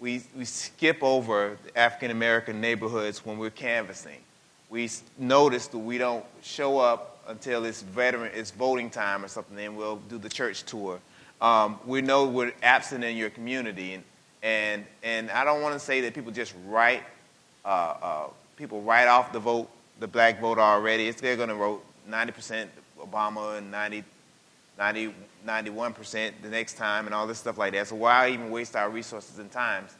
we skip over the African-American neighborhoods when we're canvassing. We notice that we don't show up until it's voting time or something, and we'll do the church tour. We know we're absent in your community, and I don't want to say that people just write people write off the black vote already. They're going to vote 90% Obama and 91% the next time and all this stuff like that. So why even waste our resources and times?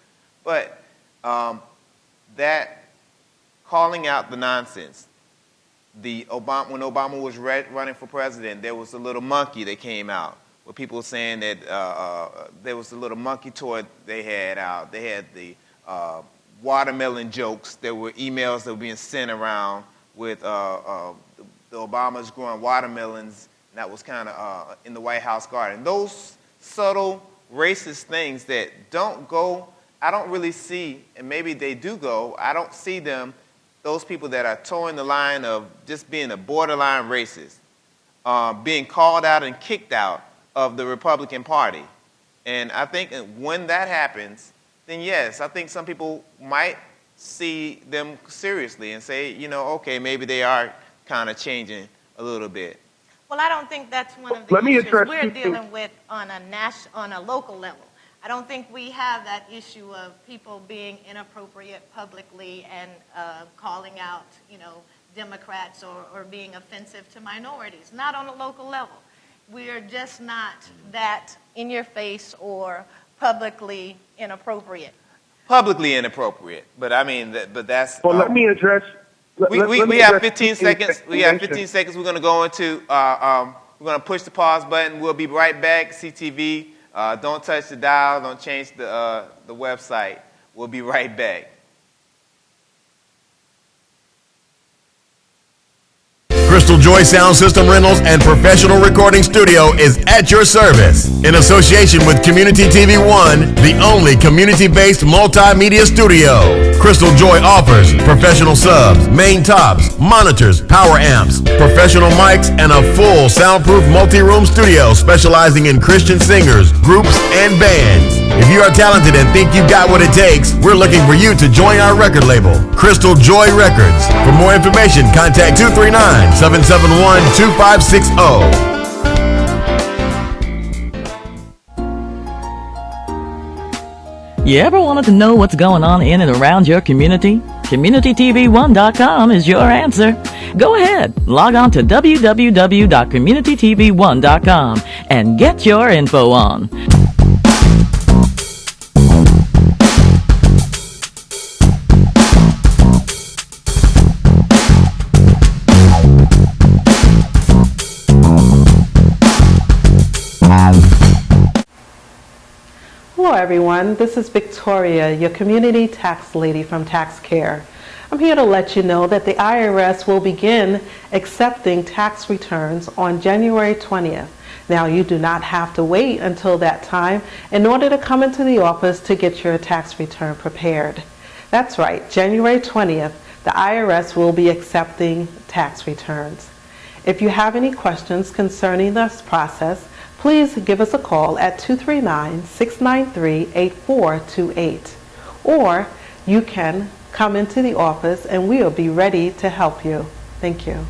But that calling out the nonsense. When Obama was running for president, there was a little monkey that came out. Where people were saying that there was a little monkey toy they had out. They had the watermelon jokes. There were emails that were being sent around with the Obamas growing watermelons, and that was kind of in the White House garden. Those subtle racist things that don't go, I don't really see, and maybe they do go, I don't see them, those people that are towing the line of just being a borderline racist, being called out and kicked out of the Republican Party. And I think when that happens, then yes, I think some people might see them seriously and say, okay, maybe they are kind of changing a little bit. Well, I don't think that's one of the issues we're dealing with on a local level. I don't think we have that issue of people being inappropriate publicly and calling out, Democrats or being offensive to minorities. Not on a local level. We're just not that in your face or publicly inappropriate. Publicly inappropriate, but I mean, that's. Well, let me address. We have 15 seconds. We have 15 seconds. We're going to go into. We're going to push the pause button. We'll be right back. CTV. Don't touch the dial. Don't change the website. We'll be right back. Crystal Joy Sound System Rentals and Professional Recording Studio is at your service. In association with Community TV One, the only community-based multimedia studio. Crystal Joy offers professional subs, main tops, monitors, power amps, professional mics, and a full soundproof multi-room studio specializing in Christian singers, groups, and bands. If you are talented and think you've got what it takes, we're looking for you to join our record label, Crystal Joy Records. For more information, contact 239-771-2560. You ever wanted to know what's going on in and around your community? CommunityTV1.com is your answer. Go ahead, log on to www.communitytv1.com and get your info on. Hello everyone, this is Victoria, your community tax lady from Tax Care. I'm here to let you know that the IRS will begin accepting tax returns on January 20th. Now, you do not have to wait until that time in order to come into the office to get your tax return prepared. That's right, January 20th, the IRS will be accepting tax returns. If you have any questions concerning this process, please give us a call at 239-693-8428. Or you can come into the office and we will be ready to help you. Thank you.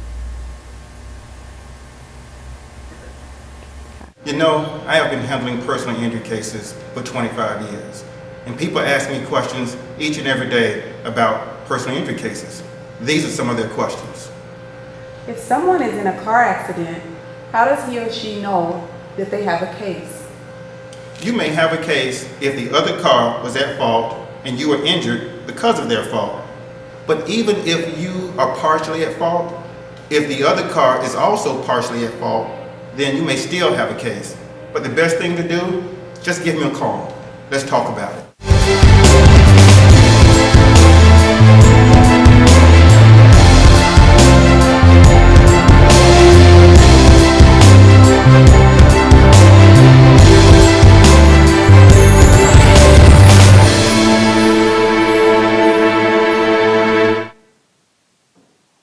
You know, I have been handling personal injury cases for 25 years. And people ask me questions each and every day about personal injury cases. These are some of their questions. If someone is in a car accident, how does he or she know that they have a case? You may have a case if the other car was at fault and you were injured because of their fault. But even if you are partially at fault, if the other car is also partially at fault, then you may still have a case. But the best thing to do, just give me a call. Let's talk about it.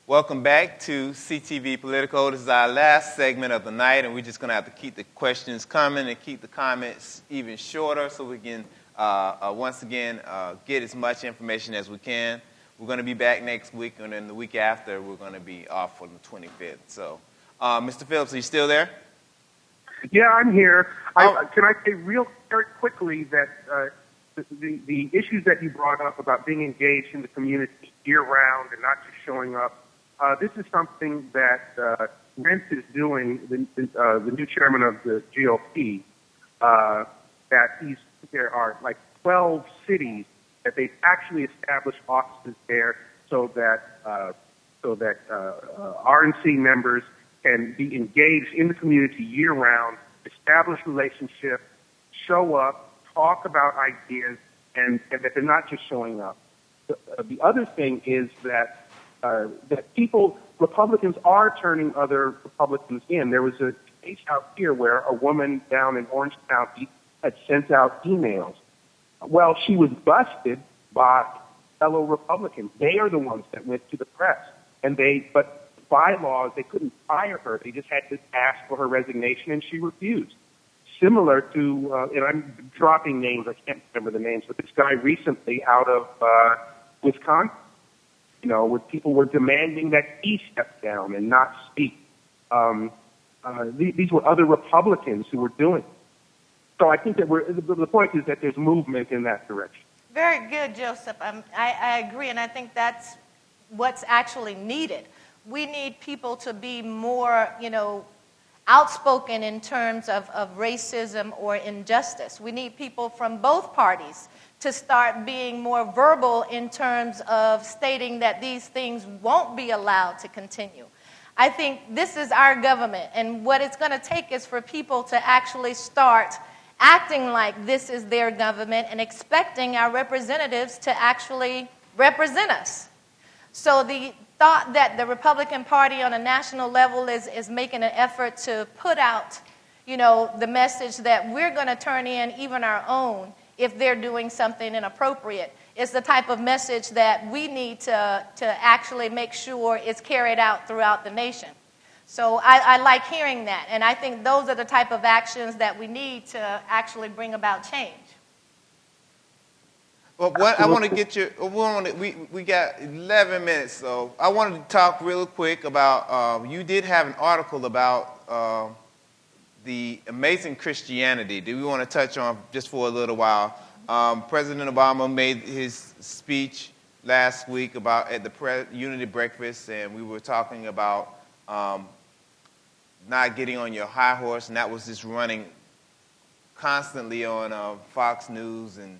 Welcome back to CTV Politico. This is our last segment of the night, and we're just going to have to keep the questions coming and keep the comments even shorter so we can, once again, get as much information as we can. We're going to be back next week, and then the week after, we're going to be off on the 25th. So, Mr. Phillips, are you still there? Yeah, I'm here. Can I say very quickly that the issues that you brought up about being engaged in the community year-round and not just showing up, this is something that Rents is doing, the new chairman of the GOP, there are like 12 cities that they've actually established offices there so that RNC members can be engaged in the community year-round, establish relationships, show up, talk about ideas, and that they're not just showing up. The other thing is that Republicans are turning other Republicans in. There was a case out here where a woman down in Orange County had sent out emails. Well, she was busted by fellow Republicans. They are the ones that went to the press. But bylaws, they couldn't fire her. They just had to ask for her resignation, and she refused. Similar to, and I'm dropping names, I can't remember the names, but this guy recently out of Wisconsin, where people were demanding that he step down and not speak. These were other Republicans who were doing it. So I think that the point is that there's movement in that direction. Very good, Joseph. I agree, and I think that's what's actually needed. We need people to be more, outspoken in terms of racism or injustice. We need people from both parties to start being more verbal in terms of stating that these things won't be allowed to continue. I think this is our government, and what it's going to take is for people to actually start acting like this is their government and expecting our representatives to actually represent us. So the thought that the Republican Party on a national level is making an effort to put out, the message that we're going to turn in even our own if they're doing something inappropriate, is the type of message that we need to actually make sure is carried out throughout the nation. So I like hearing that, and I think those are the type of actions that we need to actually bring about change. Well, I want to get you. We got 11 minutes, so I wanted to talk real quick about. You did have an article about the amazing Christianity. Do we want to touch on just for a little while? President Obama made his speech last week at the Unity Breakfast, and we were talking about not getting on your high horse, and that was just running constantly on Fox News and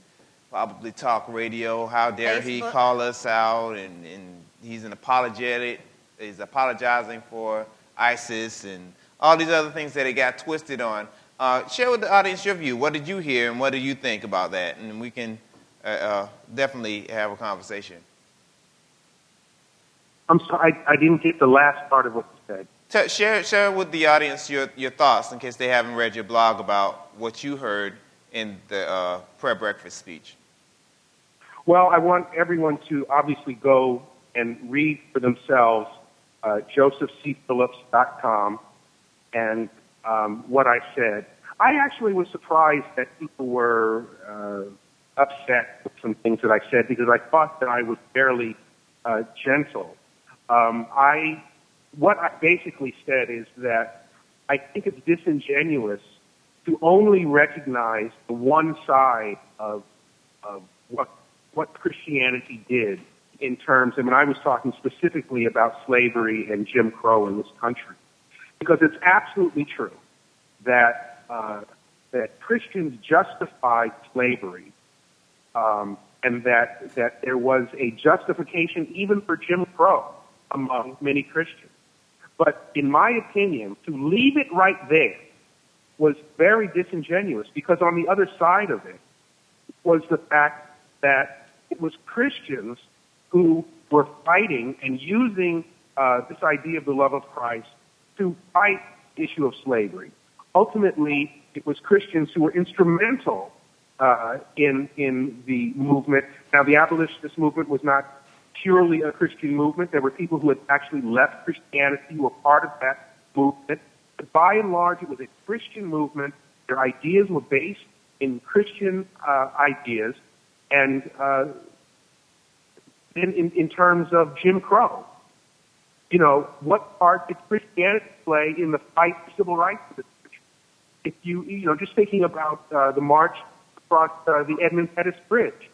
probably talk radio. How dare he call us out, and he's apologizing for ISIS and all these other things that he got twisted on. Share with the audience your view. What did you hear and what do you think about that? And we can definitely have a conversation. I'm sorry, I didn't get the last part of what you said. Share with the audience your thoughts in case they haven't read your blog about what you heard in the prayer breakfast speech. Well, I want everyone to obviously go and read for themselves josephcphillips.com and what I said. I actually was surprised that people were upset with some things that I said because I thought that I was fairly gentle. What I basically said is that I think it's disingenuous to only recognize the one side of what Christianity did in terms, and I was talking specifically about slavery and Jim Crow in this country, because it's absolutely true that Christians justified slavery, and that there was a justification even for Jim Crow among many Christians. But in my opinion, to leave it right there was very disingenuous, because on the other side of it was the fact that it was Christians who were fighting and using this idea of the love of Christ to fight the issue of slavery. Ultimately, it was Christians who were instrumental in the movement. Now, the abolitionist movement was not purely a Christian movement. There were people who had actually left Christianity who were part of that movement. But by and large, it was a Christian movement. Their ideas were based in Christian ideas. And in terms of Jim Crow, you know, what part did Christianity play in the fight for civil rights of this country? If you just thinking about the march across the Edmund Pettus Bridge,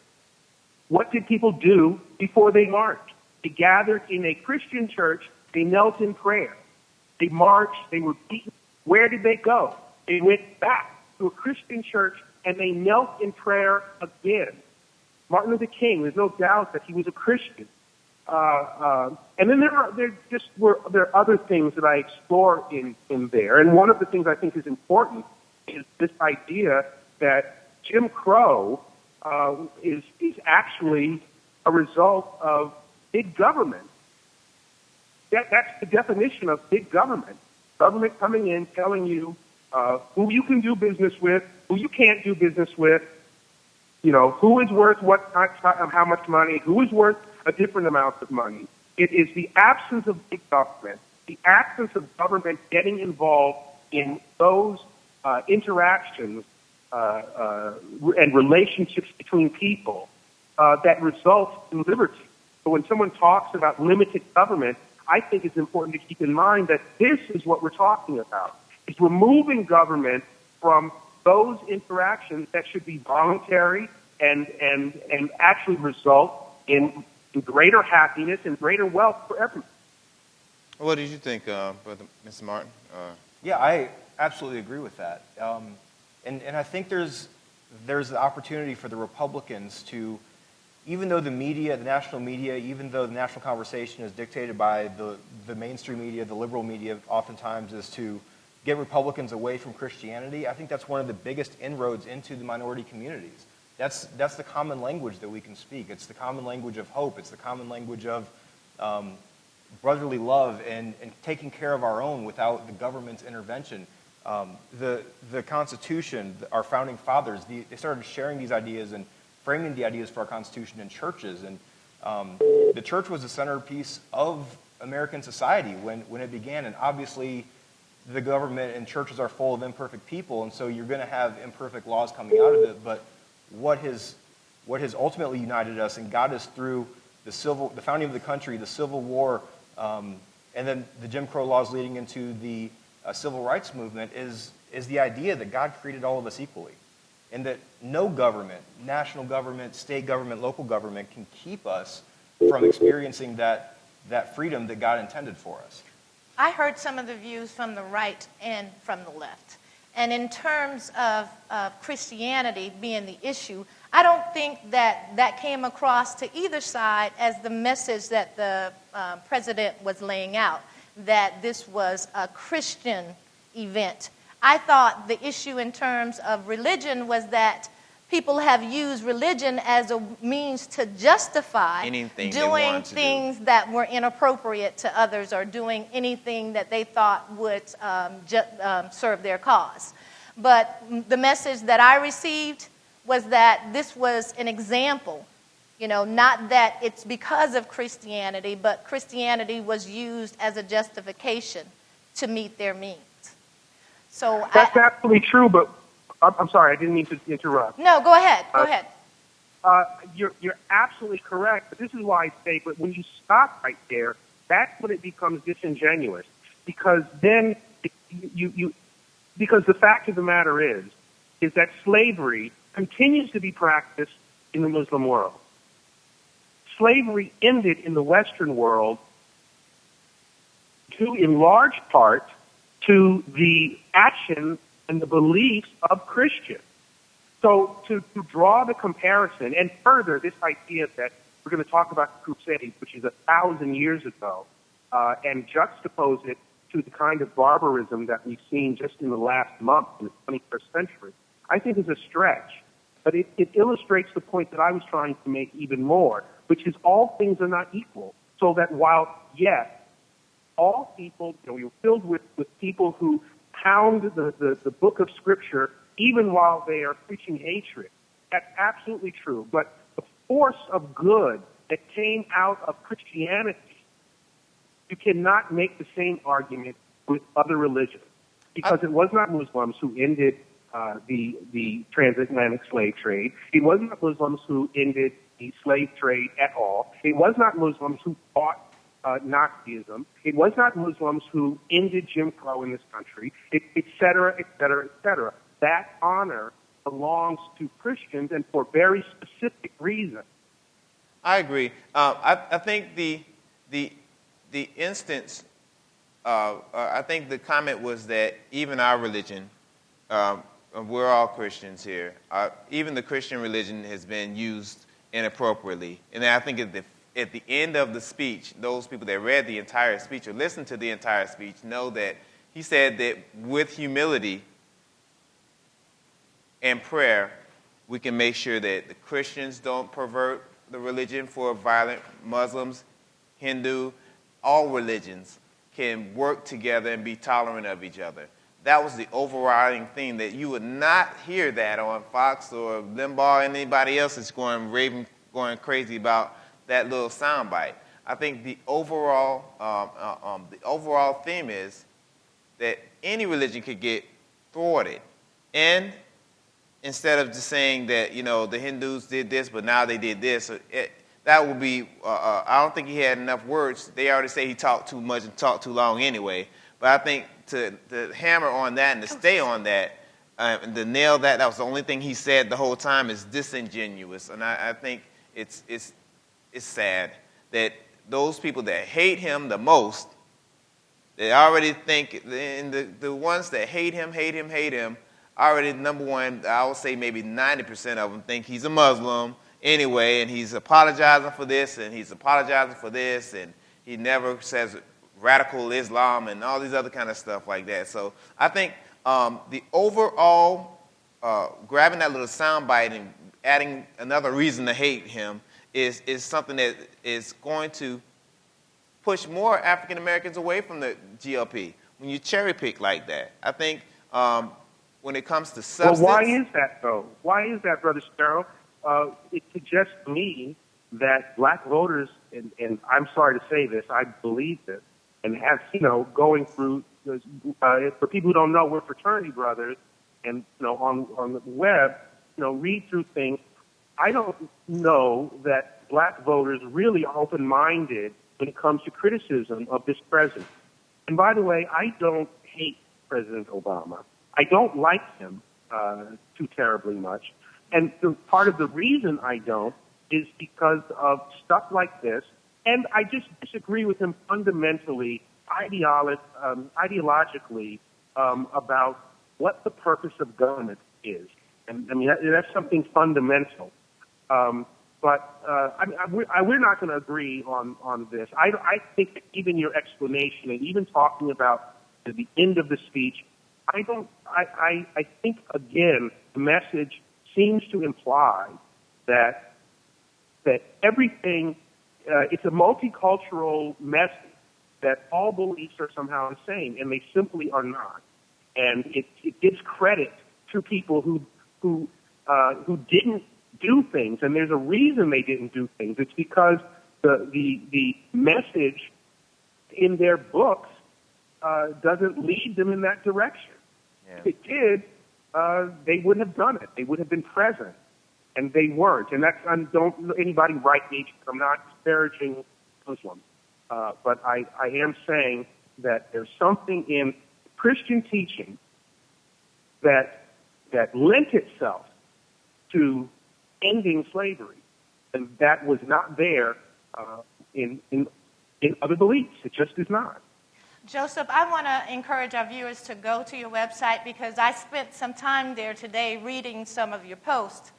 what did people do before they marched? They gathered in a Christian church. They knelt in prayer. They marched. They were beaten. Where did they go? They went back to a Christian church and they knelt in prayer again. Martin Luther King, there's no doubt that he was a Christian. And then there are other things that I explore in there. And one of the things I think is important is this idea that Jim Crow is actually a result of big government. That's the definition of big government. Government coming in, telling you who you can do business with, who you can't do business with, you know, who is worth how much money, who is worth a different amount of money. It is the absence of big government, the absence of government getting involved in those interactions and relationships between people that results in liberty. So when someone talks about limited government, I think it's important to keep in mind that this is what we're talking about. It's removing government from those interactions that should be voluntary and actually result in greater happiness and greater wealth for everyone. What did you think, Brother Mr. Martin? Yeah, I absolutely agree with that. And I think there's an opportunity for the Republicans to, even though the media, the national media, even though the national conversation is dictated by the mainstream media, the liberal media, oftentimes is to get Republicans away from Christianity, I think that's one of the biggest inroads into the minority communities. That's the common language that we can speak. It's the common language of hope. It's the common language of brotherly love and taking care of our own without the government's intervention. The Constitution, our founding fathers, they started sharing these ideas and framing the ideas for our Constitution in churches. And the church was the centerpiece of American society when it began. And obviously, the government and churches are full of imperfect people, and so you're going to have imperfect laws coming out of it. But what has ultimately united us and got us through the founding of the country, the Civil War, and then the Jim Crow laws leading into the Civil Rights Movement is the idea that God created all of us equally, and that no government, national government, state government, local government, can keep us from experiencing that freedom that God intended for us. I heard some of the views from the right and from the left. And in terms of Christianity being the issue, I don't think that came across to either side as the message that the president was laying out, that this was a Christian event. I thought the issue in terms of religion was that people have used religion as a means to justify doing things that were inappropriate to others or doing anything that they thought would serve their cause. But the message that I received was that this was an example, not that it's because of Christianity, but Christianity was used as a justification to meet their means. So that's absolutely true, but I'm sorry, I didn't mean to interrupt. No, go ahead. Go ahead. You're absolutely correct. But this is why I say, but when you stop right there, that's when it becomes disingenuous. Because then because the fact of the matter is that slavery continues to be practiced in the Muslim world. Slavery ended in the Western world due in large part to the action and the beliefs of Christians. So to draw the comparison, and further, this idea that we're going to talk about the Crusades, which is 1,000 years ago, and juxtapose it to the kind of barbarism that we've seen just in the last month in the 21st century, I think is a stretch. But it illustrates the point that I was trying to make even more, which is all things are not equal. So that while, yes, all people, we were filled with people who pound the book of Scripture even while they are preaching hatred. That's absolutely true. But the force of good that came out of Christianity, you cannot make the same argument with other religions. Because it was not Muslims who ended the transatlantic slave trade. It was not Muslims who ended the slave trade at all. It was not Muslims who fought Nazism. It was not Muslims who ended Jim Crow in this country, et cetera, et cetera, et cetera. That honor belongs to Christians and for very specific reasons. I agree. I think the instance, I think the comment was that even our religion, we're all Christians here, even the Christian religion has been used inappropriately. And I think at the end of the speech, those people that read the entire speech or listened to the entire speech know that he said that with humility and prayer, we can make sure that the Christians don't pervert the religion for violent Muslims, Hindu, all religions can work together and be tolerant of each other. That was the overriding thing, that you would not hear that on Fox or Limbaugh or anybody else that's going crazy about that little soundbite. I think the overall theme is that any religion could get thwarted, and instead of just saying that the Hindus did this, but now they did this, that would be. I don't think he had enough words. They already say he talked too much and talked too long anyway. But I think to hammer on that and to stay on that, and to nail that was the only thing he said the whole time, is disingenuous. And I think it's sad that those people that hate him the most, they already think, and the ones that hate him, already, number one, I would say maybe 90% of them think he's a Muslim anyway, and he's apologizing for this, and he's apologizing for this, and he never says radical Islam and all these other kind of stuff like that. So I think the overall grabbing that little soundbite and adding another reason to hate him is something that is going to push more African Americans away from the GOP when you cherry pick like that. I think when it comes to substance. Well, why is that, though? Why is that, Brother Sparrow? It suggests to me that black voters, and I'm sorry to say this, I believe this, and have, going through, for people who don't know, we're fraternity brothers, and, on the web, read through things. I don't know that black voters really are open-minded when it comes to criticism of this president. And by the way, I don't hate President Obama. I don't like him too terribly much. And part of the reason I don't is because of stuff like this. And I just disagree with him fundamentally, ideologically, about what the purpose of government is. And I mean, that's something fundamental. But we're not going to agree on this. I think that even your explanation and even talking about the end of the speech, I think, again, the message seems to imply that everything, it's a multicultural message that all beliefs are somehow the same, and they simply are not. And it gives credit to people who didn't do things, and there's a reason they didn't do things. It's because the message in their books doesn't lead them in that direction. Yeah. If it did, they wouldn't have done it. They would have been present, and they weren't. And don't anybody write me. I'm not disparaging Muslims, but I am saying that there's something in Christian teaching that lent itself to ending slavery, and that was not there in other beliefs. It just is not. Joseph, I want to encourage our viewers to go to your website because I spent some time there today reading some of your posts.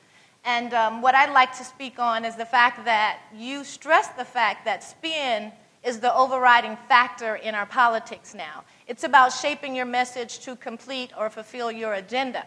And what I'd like to speak on is the fact that you stress the fact that spin is the overriding factor in our politics now. It's about shaping your message to complete or fulfill your agenda.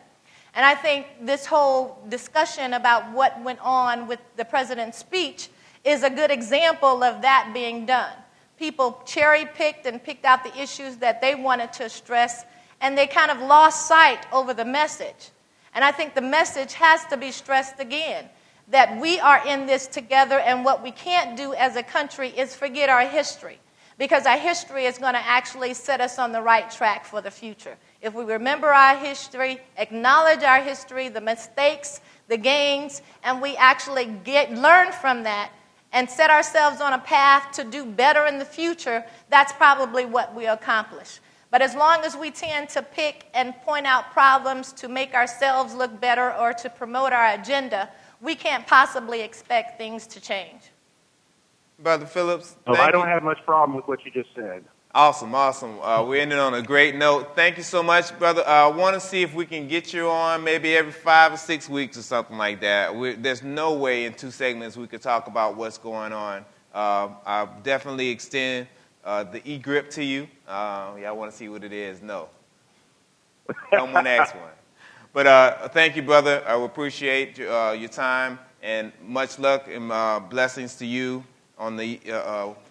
And I think this whole discussion about what went on with the president's speech is a good example of that being done. People cherry-picked and picked out the issues that they wanted to stress, and they kind of lost sight over the message. And I think the message has to be stressed again, that we are in this together, and what we can't do as a country is forget our history, because our history is going to actually set us on the right track for the future. If we remember our history, acknowledge our history, the mistakes, the gains, and we actually learn from that, and set ourselves on a path to do better in the future, that's probably what we accomplish. But as long as we tend to pick and point out problems to make ourselves look better or to promote our agenda, we can't possibly expect things to change. Brother Phillips, I don't have much problem with what you just said. Awesome. We ended on a great note. Thank you so much, brother. I want to see if we can get you on maybe every 5 or 6 weeks or something like that. There's no way in 2 segments we could talk about what's going on. I'll definitely extend the e-grip to you. Y'all want to see what it is? No. Someone asked one. But thank you, brother. I appreciate your time, and much luck and blessings to you on the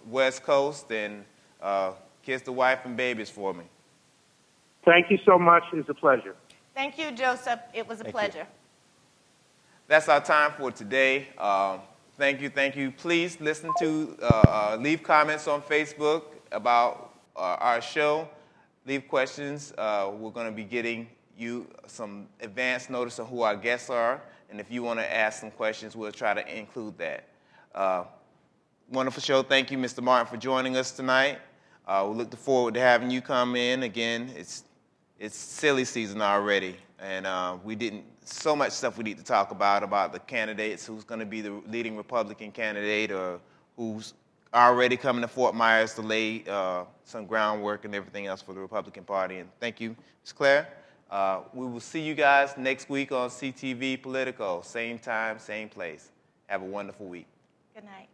West Coast, and kiss the wife and babies for me. Thank you so much. It's a pleasure. Thank you, Joseph. It was a pleasure. That's our time for today. Thank you. Please listen to, leave comments on Facebook about our show. Leave questions. We're going to be getting you some advance notice of who our guests are. And if you want to ask some questions, we'll try to include that. Wonderful show. Thank you, Mr. Martin, for joining us tonight. We look forward to having you come in again. It's silly season already, and so much stuff we need to talk about the candidates, who's going to be the leading Republican candidate, or who's already coming to Fort Myers to lay some groundwork and everything else for the Republican Party. And thank you, Ms. Claire. We will see you guys next week on CTV Politico. Same time, same place. Have a wonderful week. Good night.